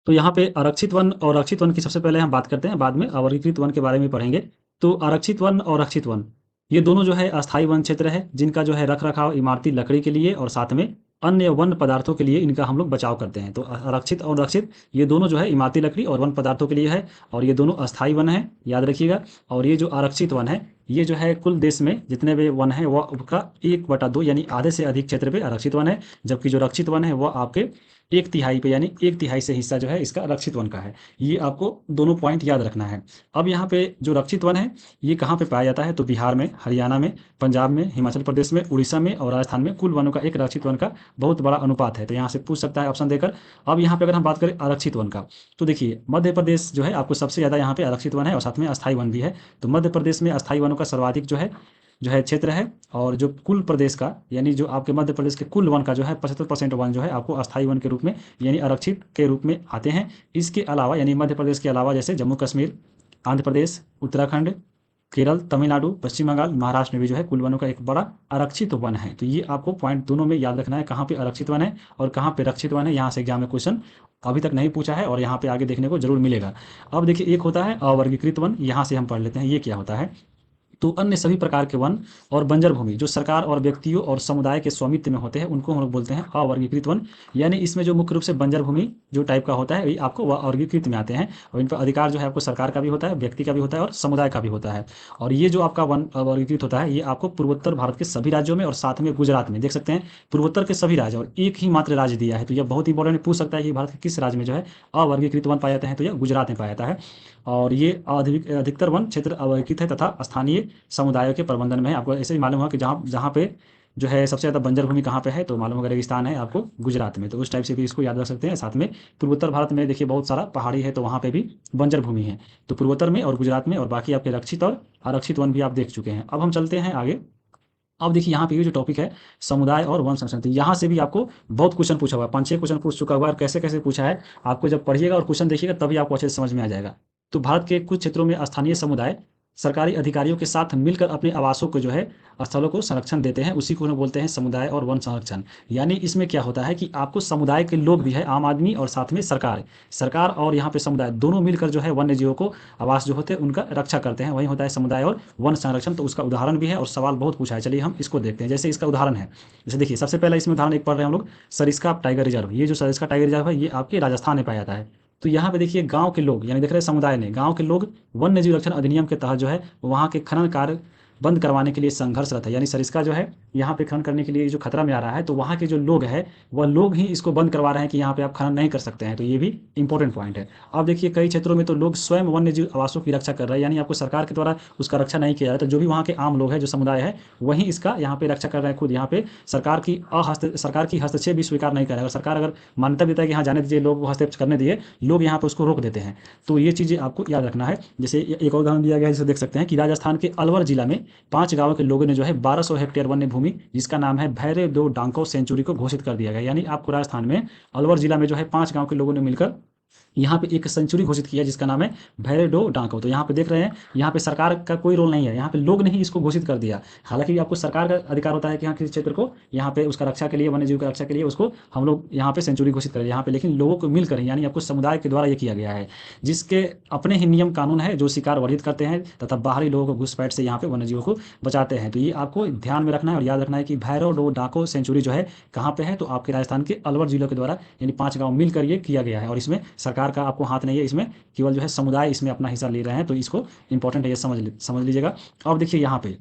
तो यहाँ पे आरक्षित वन और रक्षित वन की सबसे पहले हम बात करते हैं, बाद में अवर्गीकृत वन के बारे में पढ़ेंगे। तो आरक्षित वन और रक्षित वन ये दोनों जो है अस्थायी वन क्षेत्र है, जिनका जो है रख रखाव इमारती लकड़ी के लिए और साथ में अन्य वन पदार्थों के लिए इनका हम लोग बचाव करते हैं। तो आरक्षित और रक्षित ये दोनों जो है इमारती लकड़ी और वन पदार्थों के लिए है, और ये दोनों अस्थायी वन है, याद रखिएगा। और ये जो आरक्षित वन है ये जो है कुल देश में जितने भी वन है वह उसका 1/2 यानी आधे से अधिक क्षेत्र पे आरक्षित वन है, जबकि जो रक्षित वन है वह आपके 1/3 पे यानी 1/3 से हिस्सा जो है इसका रक्षित वन का है। ये आपको दोनों पॉइंट याद रखना है। अब यहाँ पे जो रक्षित वन है ये कहाँ पे पाया जाता है, तो बिहार में, हरियाणा में, पंजाब में, हिमाचल प्रदेश में, उड़ीसा में और राजस्थान में कुल वनों का एक रक्षित वन का बहुत बड़ा अनुपात है। तो यहाँ से पूछ सकता है ऑप्शन देकर। अब यहाँ पे अगर हम बात करें आरक्षित वन का, तो देखिए मध्य प्रदेश जो है आपको सबसे ज़्यादा यहाँ पे आरक्षित वन है और साथ में अस्थायी वन भी है। तो मध्य प्रदेश में अस्थायी वनों का सर्वाधिक जो है क्षेत्र है, और जो कुल प्रदेश का यानी जो आपके मध्य प्रदेश के कुल वन का जो है 75% वन जो है आपको अस्थायी वन के रूप में यानी आरक्षित के रूप में आते हैं। इसके अलावा यानी मध्य प्रदेश के अलावा जैसे जम्मू कश्मीर, आंध्र प्रदेश, उत्तराखंड, केरल, तमिलनाडु, पश्चिम बंगाल, महाराष्ट्र में भी जो है कुल वनों का एक बड़ा आरक्षित वन है। तो ये आपको पॉइंट दोनों में याद रखना है, कहाँ पे आरक्षित वन है और कहाँ पे रक्षित वन है। यहाँ से एग्जाम में क्वेश्चन अभी तक नहीं पूछा है और यहाँ पे आगे देखने को जरूर मिलेगा। अब देखिए एक होता है अवर्गीकृत वन, यहाँ से हम पढ़ लेते हैं ये क्या होता है। तो अन्य सभी प्रकार के वन और बंजर भूमि जो सरकार और व्यक्तियों और समुदाय के स्वामित्व में होते हैं उनको हम लोग बोलते हैं अवर्गीकृत वन। यानी इसमें जो मुख्य रूप से बंजर भूमि जो टाइप का होता है ये आपको वह अवर्गीकृत में आते हैं, और इन पर अधिकार जो है आपको सरकार का भी होता है, व्यक्ति का भी होता है और समुदाय का भी होता है। और ये जो आपका वन अवर्गीकृत होता है ये आपको पूर्वोत्तर भारत के सभी राज्यों में और साथ में गुजरात में देख सकते हैं, पूर्वोत्तर के सभी राज्य और एक ही मात्र राज्य दिया है। तो यह बहुत इंपॉर्टेंट पूछ सकता है कि भारत के किस राज्य में जो है अवर्गीकृत वन पाए जाते हैं, तो यह गुजरात में पाया जाता है। और ये अधिकतर वन क्षेत्र अवर्गीकृत है तथा स्थानीय समुदायों के प्रबंधन में है। आपको ऐसे ही मालूम होगा कि जहाँ जहाँ पे जो है सबसे ज़्यादा बंजर भूमि कहाँ पे है, तो मालूम होगा रेगिस्तान है आपको गुजरात में। तो उस टाइप से भी इसको याद रख सकते हैं। साथ में पूर्वोत्तर भारत में देखिए बहुत सारा पहाड़ी है, तो वहाँ पे भी बंजर भूमि है। तो पूर्वोत्तर में और गुजरात में, और बाकी आपके रक्षित और आरक्षित वन भी आप देख चुके हैं। अब हम चलते हैं आगे। अब देखिए यहाँ पे ये जो टॉपिक है समुदाय और वन संरक्षण, तो यहाँ से भी आपको बहुत क्वेश्चन पूछा हुआ है, 5-6 क्वेश्चन पूछ चुका हुआ है। और कैसे कैसे पूछा है आपको जब पढ़िएगा और क्वेश्चन देखिएगा तभी आपको अच्छे से समझ में आ जाएगा। तो भारत के कुछ क्षेत्रों में स्थानीय समुदाय सरकारी अधिकारियों के साथ मिलकर अपने आवासों को जो है स्थलों को संरक्षण देते हैं, उसी को हम बोलते हैं समुदाय और वन संरक्षण। यानी इसमें क्या होता है कि आपको समुदाय के लोग भी है, आम आदमी और साथ में सरकार और यहाँ पे समुदाय दोनों मिलकर जो है वन्य जीवों को आवास जो होते हैं उनका रक्षा करते हैं, वही होता है समुदाय और वन संरक्षण। तो उसका उदाहरण भी है और सवाल बहुत पूछा है, चलिए हम इसको देखते हैं। जैसे इसका उदाहरण है, जैसे देखिए सबसे पहला इसमें उदाहरण एक पढ़ रहे हैं हम लोग, सरिस्का टाइगर रिजर्व। ये जो सरिस्का टाइगर रिजर्व है ये आपके राजस्थान में पाया जाता है। तो यहाँ पे देखिए गांव के लोग यानी देख रहे हैं समुदाय ने, गांव के लोग वन्य जीव रक्षण अधिनियम के तहत जो है वहाँ के खनन कार्य बंद करवाने के लिए संघर्षरत है। यानी सरिस्का जो है यहाँ पे खनन करने के लिए जो खतरा में आ रहा है, तो वहाँ के जो लोग हैं वह लोग ही इसको बंद करवा रहे हैं कि यहाँ पे आप खनन नहीं कर सकते हैं। तो ये भी इंपॉर्टेंट पॉइंट है। अब देखिए कई क्षेत्रों में तो लोग स्वयं वन्य जीव आवासों की रक्षा कर रहे हैं, यानी आपको सरकार के द्वारा उसका रक्षा नहीं किया जाता। तो जो भी वहाँ के आम लोग हैं, जो समुदाय है, वही इसका यहाँ पे रक्षा कर रहे हैं खुद। यहाँ पे सरकार की हस्तक्षेप भी स्वीकार नहीं कर रहा है। सरकार अगर मान्यता देता है कि हाँ जाने दीजिए, लोग हस्तक्षेप करने दिए, लोग यहाँ पे उसको रोक देते हैं। तो ये चीज़ें आपको याद रखना है। जैसे एक और उदाहरण दिया गया है, जिसे देख सकते हैं कि राजस्थान के अलवर जिला में 5 गांवों के लोगों ने जो है 1200 हेक्टेयर वन्य भूमि जिसका नाम है भैरे दो डांको सेंचुरी को घोषित कर दिया गया। यानी आपको राजस्थान में अलवर जिला में जो है 5 गांव के लोगों ने मिलकर यहाँ पे एक सेंचुरी घोषित किया जिसका नाम है भैरडो डांको। तो यहाँ पे देख रहे हैं, यहाँ पे सरकार का कोई रोल नहीं है, यहाँ पे लोग ने ही इसको घोषित कर दिया। हालांकि आपको सरकार का अधिकार होता है कि यहाँ किसी क्षेत्र को यहाँ पे उसका रक्षा के लिए, वन्य जीव की रक्षा के लिए उसको हम लोग यहाँ पे सेंचुरी घोषित करें यहाँ पे, लेकिन लोगों को मिलकर यानी आपको समुदाय के द्वारा ये किया गया है, जिसके अपने ही नियम कानून है जो शिकार वर्जित करते हैं तथा बाहरी लोगों को घुसपैठ से यहाँ पे वन्य जीवों को बचाते हैं। तो ये आपको ध्यान में रखना है और याद रखना है कि भैरव डाको सेंचुरी जो है कहाँ पे है, तो आपके राजस्थान के अलवर जिलों के द्वारा यानी 5 गाँव मिलकर ये किया गया है। और इसमें सरकार का आपको हाथ नहीं है, इसमें केवल जो है समुदाय इसमें अपना हिस्सा ले रहे हैं। तो इसको इंपॉर्टेंट है, ये समझ लीजिएगा। अब देखिए यहाँ पे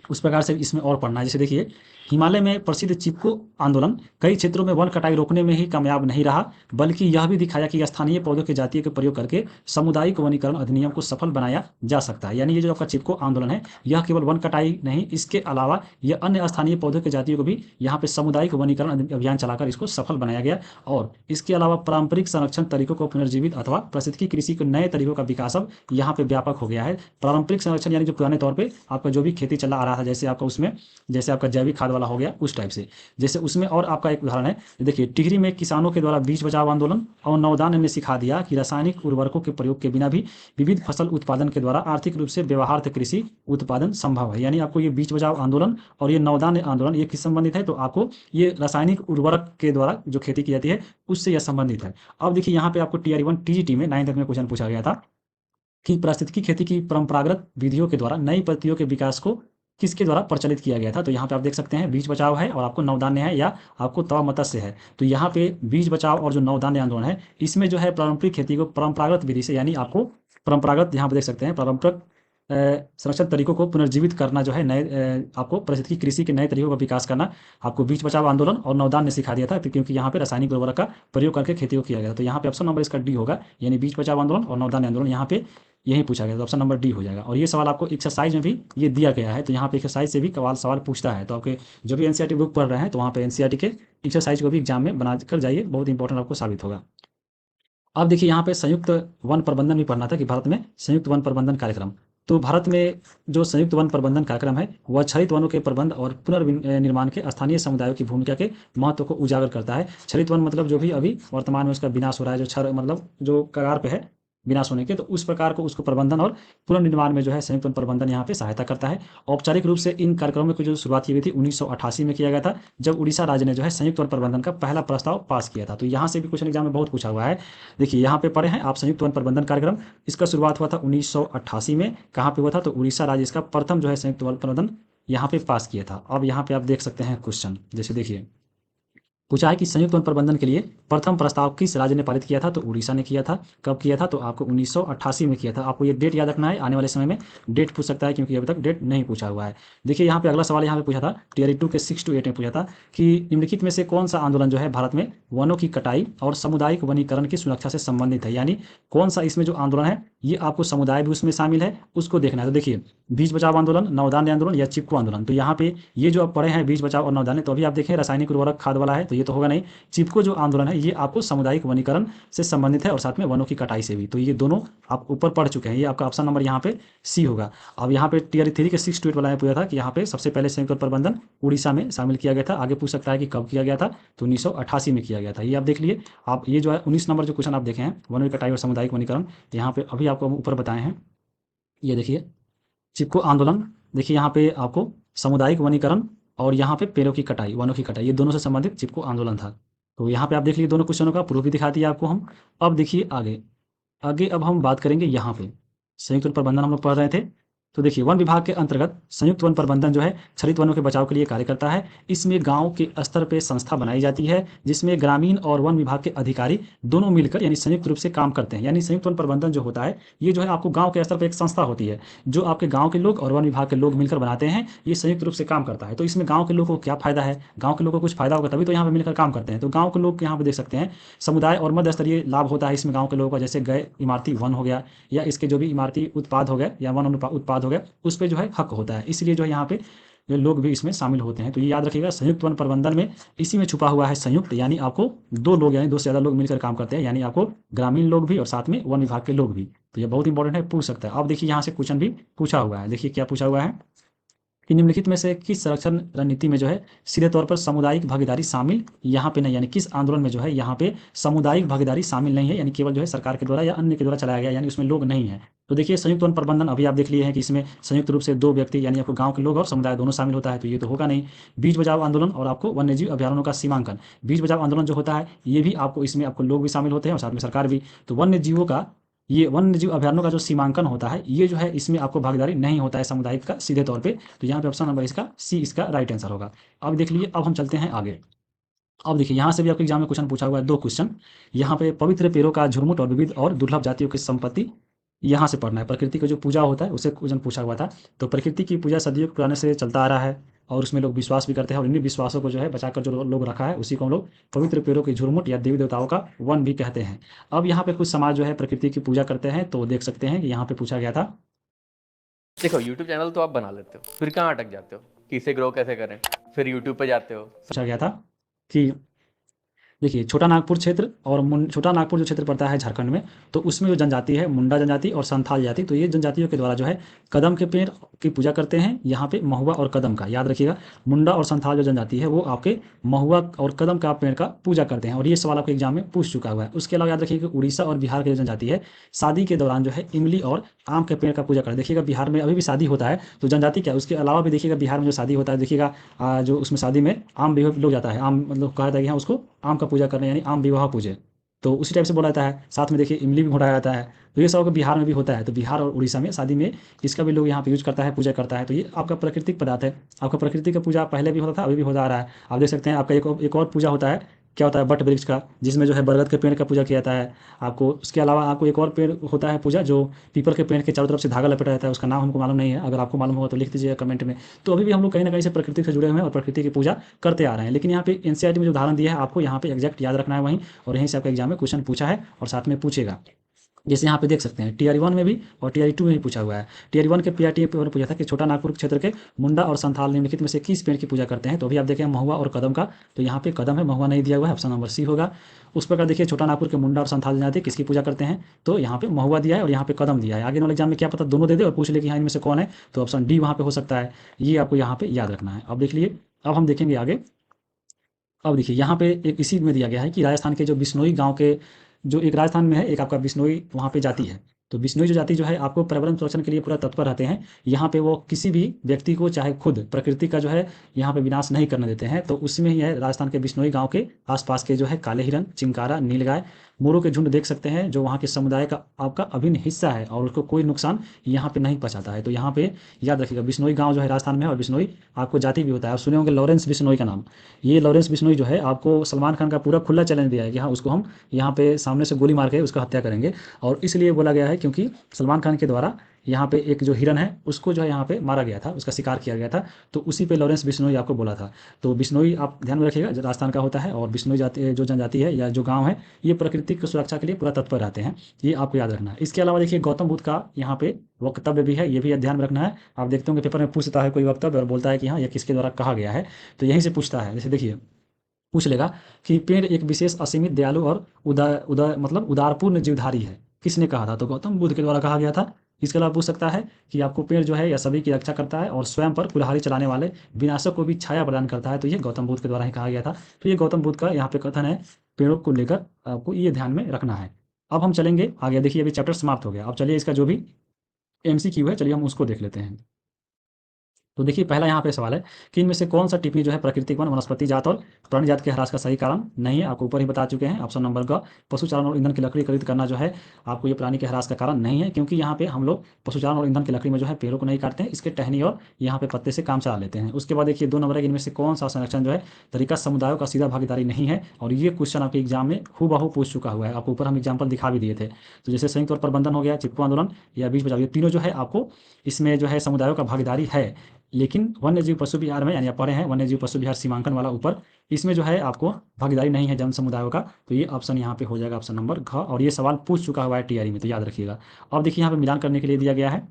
उस प्रकार से इसमें और पढ़ना है। जैसे देखिए, हिमालय में प्रसिद्ध चिपको आंदोलन कई क्षेत्रों में वन कटाई रोकने में ही कामयाब नहीं रहा, बल्कि यह भी दिखाया कि स्थानीय पौधों की जातियों के प्रयोग करके सामुदायिक वनीकरण अधिनियम को सफल बनाया जा सकता है। यानी ये जो आपका चिपको आंदोलन है, यह केवल वन कटाई नहीं, इसके अलावा यह अन्य स्थानीय पौधों की जातियों को भी यहाँ पे सामुदायिक वनीकरण अभियान चलाकर इसको सफल बनाया गया। और इसके अलावा पारंपरिक संरक्षण तरीकों को पुनर्जीवित अथवा पारिस्थितिकी कृषि के नए तरीकों का विकास अब यहाँ पे व्यापक हो गया है। पारंपरिक संरक्षण यानी जो पुराने तौर पर आपका जो भी खेती चला आ रहा था, जैसे आपका उसमें जैसे आपका जैविक खाद वाला हो गया उस टाइप से, जैसे उसमें। और आपका एक उदाहरण है, देखिए टिहरी में किसानों के द्वारा बीज बचाव आंदोलन और नवदान ने सिखा दिया कि रासायनिक उर्वरकों के प्रयोग के बिना भी विविध फसल उत्पादन के द्वारा आर्थिक रूप से व्यवहार्य कृषि उत्पादन संभव है। यानी आपको ये बीज बचाव आंदोलन और ये नवदान आंदोलन ये किस संबंधित है, तो आपको ये रासायनिक उर्वरक के द्वारा जो खेती की जाती है उससे यह संबंधित है। अब देखिए यहाँ पे आपको TRE-1 TGT में 9th में क्वेश्चन पूछा गया था कि पारिस्थितिकी खेती की परंपरागत विधियों के द्वारा नई पद्धतियों के विकास को किसके द्वारा प्रचलित किया गया था। तो यहाँ पे आप देख सकते हैं बीज बचाव है और आपको नवधान्य है या आपको तवा मत्स्य है। तो यहाँ पे बीज बचाव और जो नवधान्य आंदोलन है, इसमें जो है पारंपरिक खेती को परंपरागत विधि से, यानी आपको परंपरागत यहाँ पे देख सकते हैं पारंपरिक संरक्षण तरीकों को पुनर्जीवित करना जो है, नए आपको पारिस्थितिकी कृषि के नए तरीकों का विकास करना आपको बीज बचाव आंदोलन और नवदान ने सिखा दिया था, क्योंकि यहाँ पे रासायनिक उर्वरक का प्रयोग करके खेती को किया गया था। तो यहाँ पे ऑप्शन नंबर इसका डी होगा, यानी बीज बचाव आंदोलन और नवदान आंदोलन यहाँ पे यही पूछा गया, तो ऑप्शन नंबर डी हो जाएगा। और ये सवाल आपको एक्सरसाइज में भी ये दिया गया है, तो यहाँ पे एक्सरसाइज से भी सवाल पूछता है। तो आपके जो भी NCERT बुक पढ़ रहे हैं तो वहाँ पे NCERT के एक्सरसाइज को भी एग्जाम में बना कर जाइए, बहुत इंपॉर्टेंट आपको साबित होगा। अब देखिए यहाँ पे संयुक्त वन प्रबंधन भी पढ़ना था कि भारत में संयुक्त वन प्रबंधन कार्यक्रम। तो भारत में जो संयुक्त वन प्रबंधन कार्यक्रम है वह छरित वनों के प्रबंध और पुनर्निर्माण के स्थानीय समुदायों की भूमिका के महत्व को उजागर करता है। छरित वन मतलब जो भी अभी वर्तमान में उसका विनाश हो रहा है, जो क्षर मतलब जो कगार पे है विनाश होने के, तो उस प्रकार को उसको प्रबंधन और पुनर्निर्माण में जो है संयुक्त वन प्रबंधन यहाँ पे सहायता करता है। औपचारिक रूप से इन कार्यक्रमों की जो शुरुआत की गई थी 1988 में किया गया था, जब उड़ीसा राज्य ने जो है संयुक्त वन प्रबंधन का पहला प्रस्ताव पास किया था। तो यहाँ से भी क्वेश्चन एग्जाम में बहुत पूछा हुआ है। देखिए यहाँ पे पढ़े हैं आप संयुक्त वन प्रबंधन कार्यक्रम, इसका शुरुआत हुआ था 1988 में। कहाँ पे हुआ था, तो उड़ीसा राज्य इसका प्रथम जो है संयुक्त वन प्रबंधन यहाँ पे पास किया था। अब यहाँ पे आप देख सकते हैं क्वेश्चन, जैसे देखिए पूछा है कि संयुक्त वन प्रबंधन के लिए प्रथम प्रस्ताव किस राज्य ने पारित किया था, तो उड़ीसा ने किया था। कब किया था, तो आपको 1988 में किया था। आपको ये डेट याद रखना है, आने वाले समय में डेट पूछ सकता है क्योंकि अभी तक डेट नहीं पूछा हुआ है। देखिए यहाँ पे अगला सवाल यहाँ पे पूछा था TRE-2 के 6 to 8 में पूछा था कि निम्नलिखित में से कौन सा आंदोलन जो है भारत में वनों की कटाई और सामुदायिक वनीकरण की सुरक्षा से संबंधित है। यानी कौन सा इसमें जो आंदोलन है ये आपको समुदाय भी उसमें शामिल है, उसको देखना है। तो देखिए बीज बचाव आंदोलन, नवधान्य आंदोलन या चिपको आंदोलन। तो यहाँ पे ये जो आप पढ़े हैं बीज बचाव और नवधान्य, तो अभी आप देखें रासायनिक उर्वरक खाद वाला है, तो ये तो होगा नहीं। चिपको जो आंदोलन है ये आपको सामुदायिक वनीकरण से संबंधित है और साथ में वनों की कटाई से भी। तो ये दोनों आप ऊपर पढ़ चुके हैं, ये आपका ऑप्शन नंबर यहाँ पे सी होगा। अब यहाँ पे TRE-3 के 6 to 8 वाला में पूछा था कि यहाँ पे सबसे पहले संयुक्त प्रबंधन उड़ीसा में शामिल किया गया था। आगे पूछ सकता है कि कब किया गया था, तो 1988 में किया गया था। ये आप देख लिए। आप ये जो है 19 नंबर जो क्वेश्चन आप देखे हैं वनों की कटाई और सामुदायिक वनीकरण, यहाँ पे अभी आपको ऊपर बताए हैं। ये देखिए चिपको आंदोलन, देखिए यहाँ पे आपको सामुदायिक वनीकरण और यहाँ पे पेड़ों की कटाई, वनों की कटाई, ये दोनों से संबंधित चिपको आंदोलन था। तो यहाँ पे आप देख लीजिए दोनों क्वेश्चनों का प्रूफ भी दिखा दिया आपको हम। अब देखिए आगे आगे अब हम बात करेंगे यहाँ पे संयुक्त वन प्रबंधन हम लोग पढ़ रहे थे। तो देखिए वन विभाग के अंतर्गत संयुक्त वन प्रबंधन जो है छरित वनों के बचाव के लिए कार्य करता है। इसमें गांव के स्तर पर संस्था बनाई जाती है जिसमें ग्रामीण और वन विभाग के अधिकारी दोनों मिलकर यानी संयुक्त रूप से काम करते हैं। यानी संयुक्त वन प्रबंधन जो होता है ये जो है आपको गांव के स्तर पर एक संस्था होती है जो आपके गाँव के लोग और वन विभाग के लोग मिलकर बनाते हैं, ये संयुक्त रूप से काम करता है। तो इसमें गाँव के लोगों को क्या फायदा है, गाँव के लोगों को कुछ फायदा होगा तभी तो यहाँ पर मिलकर काम करते हैं। तो गाँव के लोग यहाँ पे देख सकते हैं समुदाय और मध्य स्तरीय लाभ होता है इसमें गाँव के लोगों का, जैसे गए इमारती वन हो गया या इसके जो भी इमारती उत्पाद हो गए या वन उत्पाद हो गए उस पर जो है हक होता है। इसलिए जो है यहाँ पे लोग भी इसमें शामिल होते हैं। तो ये याद रखिएगा संयुक्त वन प्रबंधन में इसी में छुपा हुआ है संयुक्त, यानी आपको दो लोग यानी दो से ज़्यादा लोग मिलकर काम करते हैं, यानी आपको ग्रामीण लोग भी और साथ में वन विभाग के लोग भी। तो ये बहुत इंपॉर्टेंट है, पूछ सकता है। अब देखिए यहाँ से क्वेश्चन भी पूछा हुआ है, देखिए क्या पूछा हुआ है। कि निम्नलिखित में से किस संरक्षण रणनीति में जो है सीधे तौर पर सामुदायिक भागीदारी शामिल यहाँ पे नहीं, यानी किस आंदोलन में जो है यहाँ पे सामुदायिक भागीदारी शामिल नहीं है, यानी केवल जो है सरकार के द्वारा या अन्य के द्वारा चलाया गया, यानी उसमें लोग नहीं है। तो देखिए संयुक्त वन प्रबंधन अभी आप देख लिए हैं कि इसमें संयुक्त रूप से 2 व्यक्ति यानी आपको गांव के लोग और समुदाय दोनों शामिल होता है, तो ये तो होगा नहीं। बीज बचाओ आंदोलन और आपको वन्यजीव अभ्यारण्यों का सीमांकन, बीज बचाओ आंदोलन जो होता है ये भी आपको इसमें आपको लोग भी शामिल होते हैं और साथ में सरकार भी। तो वन्यजीवों का ये वन्यजीव अभ्यारण्यों का जो सीमांकन होता है ये जो है इसमें आपको भागीदारी नहीं होता है सामुदायिक का सीधे तौर पे। तो यहाँ पे ऑप्शन नंबर इसका सी इसका राइट आंसर होगा। अब देख लीजिए, अब हम चलते हैं आगे। अब देखिए यहाँ से भी आपके एग्जाम में क्वेश्चन पूछा हुआ है 2 क्वेश्चन। यहाँ पे पवित्र पेड़ों का झुरमुट और विविध और दुर्लभ जातियों की संपत्ति यहाँ से पढ़ना है। प्रकृति की जो पूजा होता है उससे क्वेश्चन पूछा हुआ था। तो प्रकृति की पूजा सदियों पुराने से चलता आ रहा है और उसमें लोग विश्वास भी करते हैं और इन्हीं विश्वासों को जो है बचाकर जो लोग रखा है उसी को हम लोग पवित्र पेड़ों की झुरमुट या देवी देवताओं का वन भी कहते हैं। अब यहाँ पे कुछ समाज जो है प्रकृति की पूजा करते हैं, तो देख सकते हैं कि यहाँ पे पूछा गया था। देखो YouTube चैनल तो आप बना लेते हो, फिर कहाँ अटक जाते हो कि इसे ग्रो कैसे करें, फिर YouTube पे जाते हो। पूछा गया था कि देखिए छोटा नागपुर क्षेत्र और छोटा नागपुर जो क्षेत्र पड़ता है झारखंड में, तो उसमें जो जनजाति है मुंडा जनजाति और संथाल जाति, तो ये जनजातियों के द्वारा जो है कदम के पेड़ की पूजा करते हैं। यहाँ पे महुआ और कदम का याद रखिएगा, मुंडा और संथाल जो जनजाति है वो आपके महुआ और कदम का पेड़ का पूजा करते हैं और ये सवाल आपके एग्जाम में पूछ चुका हुआ है। उसके अलावा याद रखिएगा उड़ीसा और बिहार की जो जनजाति है शादी के दौरान जो है इमली और आम के पेड़ का पूजा करते हैं। देखिएगा बिहार में अभी भी शादी होता है, तो जनजाति क्या उसके अलावा भी देखिएगा बिहार में जो शादी होता है देखिएगा जो उसमें शादी में आम भी लोग जाता है, आम मतलब कहा जाता है कि हाँ उसको आम का पूजा करने यानी आम विवाह पूजे, तो उसी टाइप से बोला जाता है। साथ में देखिए इमली भी घोड़ा जाता है, तो ये सब बिहार में भी होता है। तो बिहार और उड़ीसा में शादी में इसका भी लोग यहाँ पे यूज करता है, पूजा करता है। तो ये आपका प्राकृतिक पदार्थ है। आपका प्रकृति का पूजा पहले भी होता था अभी भी होता आ रहा है। आप देख सकते हैं आपका एक और पूजा होता है, क्या होता है बट वृक्ष का, जिसमें जो है बरगद के पेड़ का पूजा किया जाता है आपको। उसके अलावा आपको एक और पेड़ होता है पूजा जो पीपल के पेड़ के चारों तरफ से धागा लपेटा रहता है, उसका नाम हमको मालूम नहीं है, अगर आपको मालूम होगा तो लिख दीजिएगा कमेंट में। तो अभी भी हम लोग कहीं ना कहीं से प्रकृति से जुड़े हुए हैं और प्रकृति की पूजा करते आ रहे हैं। लेकिन यहाँ पे एनसीईआरटी में जो उदाहरण दिया है आपको यहाँ पे एग्जैक्ट याद रखना है वहीं, और यहीं से आपका एग्जाम में क्वेश्चन पूछा है और साथ में पूछेगा। जैसे यहाँ पे देख सकते हैं TR 1 में भी और TR 2 में भी पूछा हुआ है। TR 1 के PRT पेपर में पूछा था कि छोटा नागपुर क्षेत्र के मुंडा और संथाल निम्नलिखित में से किस पेड़ की पूजा करते हैं, तो अभी आप देखें महुआ और कदम का, तो यहाँ पे कदम है महुआ नहीं दिया हुआ है, ऑप्शन नंबर सी होगा। उस प्रकार देखिए छोटा नागपुर के मुंडा और संथाल जाति किसकी पूजा करते हैं, तो यहाँ पे महुआ दिया है और यहाँ पे कदम दिया है। आगे वाले एग्जाम में क्या पता दोनों दे दे और पूछ ले कि हाँ इनमें से कौन है, तो ऑप्शन डी वहाँ पे हो सकता है। ये आपको यहाँ पे याद रखना है। अब देख लिए, अब हम देखेंगे आगे। अब देखिए यहाँ पे एक इसी में दिया गया है कि राजस्थान के जो बिश्नोई गांव के जो एक राजस्थान में है एक आपका बिश्नोई वहाँ पे जाति है, तो बिश्नोई जो जाति जो है आपको पर्यावरण संरक्षण के लिए पूरा तत्पर रहते हैं। यहाँ पे वो किसी भी व्यक्ति को चाहे खुद प्रकृति का जो है यहाँ पे विनाश नहीं करने देते हैं। तो उसमें ही है राजस्थान के बिश्नोई गांव के आसपास के जो है काले हिरन, चिंकारा, नीलगाय, मोरों के झुंड देख सकते हैं जो वहाँ के समुदाय का आपका अभिन्न हिस्सा है और उसको कोई नुकसान यहाँ पे नहीं पहुँचाता है। तो यहाँ पे याद रखिएगा बिश्नोई गाँव जो है राजस्थान में है और बिश्नोई आपको जाति भी होता है। और सुने होंगे लॉरेंस बिश्नोई का नाम, ये लॉरेंस बिश्नोई जो है आपको सलमान खान का पूरा खुला चैलेंज दिया है कि हाँ उसको हम यहाँ पे सामने से गोली मार के उसका हत्या करेंगे। और इसलिए बोला गया है क्योंकि सलमान खान के द्वारा यहाँ पे एक जो हिरन है उसको जो है यहाँ पे मारा गया था, उसका शिकार किया गया था, तो उसी पे लॉरेंस बिश्नोई आपको बोला था। तो बिश्नोई आप ध्यान में रखिएगा राजस्थान का होता है और बिश्नोई जाति जो जनजाति है या जो गांव है ये प्रकृति की सुरक्षा के लिए पूरा तत्पर रहते हैं, ये आपको याद रखना है। इसके अलावा देखिए गौतम बुद्ध का यहाँ पे वक्तव्य भी है, ये भी ध्यान में रखना है। आप देखते होंगे पेपर में पूछता है कोई वक्तव्य और बोलता है कि हाँ यह किसके द्वारा कहा गया है, तो यहीं से पूछता है। जैसे देखिए पूछ लेगा कि पेड़ एक विशेष असीमित दयालु और उदारपूर्ण जीवधारी है, किसने कहा था, तो गौतम बुद्ध के द्वारा कहा गया था। इसके अलावा पूछ सकता है कि आपको पेड़ जो है या सभी की रक्षा करता है और स्वयं पर कुल्हाड़ी चलाने वाले विनाशक को भी छाया प्रदान करता है, तो ये गौतम बुद्ध के द्वारा ही कहा गया था। तो ये गौतम बुद्ध का यहाँ पे कथन है, पेड़ों को लेकर आपको ये ध्यान में रखना है। अब हम चलेंगे आगे, देखिए अभी चैप्टर समाप्त हो गया। अब चलिए इसका जो भी MCQ है चलिए हम उसको देख लेते हैं। तो देखिए पहला यहाँ पे सवाल है कि इनमें से कौन सा टिप्पणी जो है प्राकृतिक वन, वनस्पति जात और प्राणी जात के ह्रास का सही कारण नहीं है, आपको ऊपर ही बता चुके हैं। ऑप्शन नंबर का पशुचारण और ईंधन की लकड़ी खरीद करना जो है आपको ये प्राणी के ह्रास का कारण नहीं है, क्योंकि यहाँ पे हम लोग पशुचारण और ईंधन की लकड़ी में जो है पेड़ों को नहीं काटते हैं, इसके टहनी और यहाँ पे पत्ते से काम चला लेते हैं। उसके बाद देखिए 2 नंबर है कि इनमें से कौन सा संरक्षण जो है तरीका समुदायों का सीधा भागीदारी नहीं है, और ये क्वेश्चन आपके एग्जाम में हूबहू पूछ चुका हुआ है, आपको ऊपर हम एग्जाम्पल दिखा भी दिए थे। तो जैसे संयुक्त और प्रबंधन हो गया, चिपको आंदोलन या बीज बचाओ, ये तीनों जो है आपको इसमें जो है समुदायों का भागीदारी है। लेकिन वन्यजीव पशु विहार में यानी आप पढ़े हैं वन्यजीव पशु विहार सीमांकन वाला ऊपर, इसमें जो है आपको भागीदारी नहीं है जन समुदायों का, तो ये ऑप्शन यहाँ पे हो जाएगा ऑप्शन नंबर घ, और ये सवाल पूछ चुका हुआ है TRE में, तो याद रखिएगा। अब देखिए यहाँ पे मिलान करने के लिए दिया गया है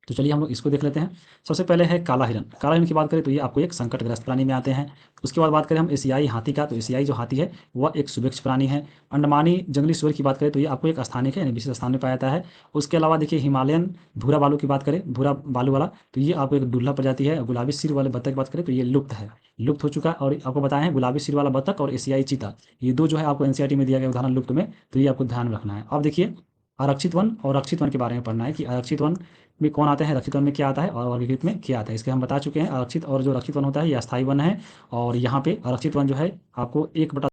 तो चलिए हम लोग इसको देख लेते हैं। सबसे पहले है काला हिरन। काला हिरन की बात करें तो ये आपको एक संकटग्रस्त प्राणी में आते हैं। उसके बाद बात करें हम एशियाई हाथी का, तो एशियाई जो हाथी है वह एक सुभिक्ष प्राणी है। अंडमानी जंगली सुअर की बात करें तो ये आपको एक स्थानिक है, यानी विशेष स्थान में पाया जाता है। उसके अलावा देखिए हिमालयन भूरा बालू की बात करें, भूरा बालू वाला, तो ये आपको एक दुर्लभ प्रजाति है। गुलाबी सिर वाले बत्तख की बात करें तो ये लुप्त है, लुप्त हो चुका है। और आपको बताएं हैं गुलाबी सिर वाला बत्तख और एशियाई चीता, ये दो जो है आपको एनसीईआरटी में दिया गया उदाहरण लुप्त में, तो ये आपको ध्यान रखना है। अब देखिए आरक्षित वन और रक्षित वन के बारे में पढ़ना है कि आरक्षित वन में कौन आते हैं, रक्षित वन में क्या आता है और वर्गीकृत में क्या आता है। इसके हम बता चुके हैं। आरक्षित और जो रक्षित वन होता है ये अस्थायी वन है, और यहाँ पे आरक्षित वन जो है आपको 1/3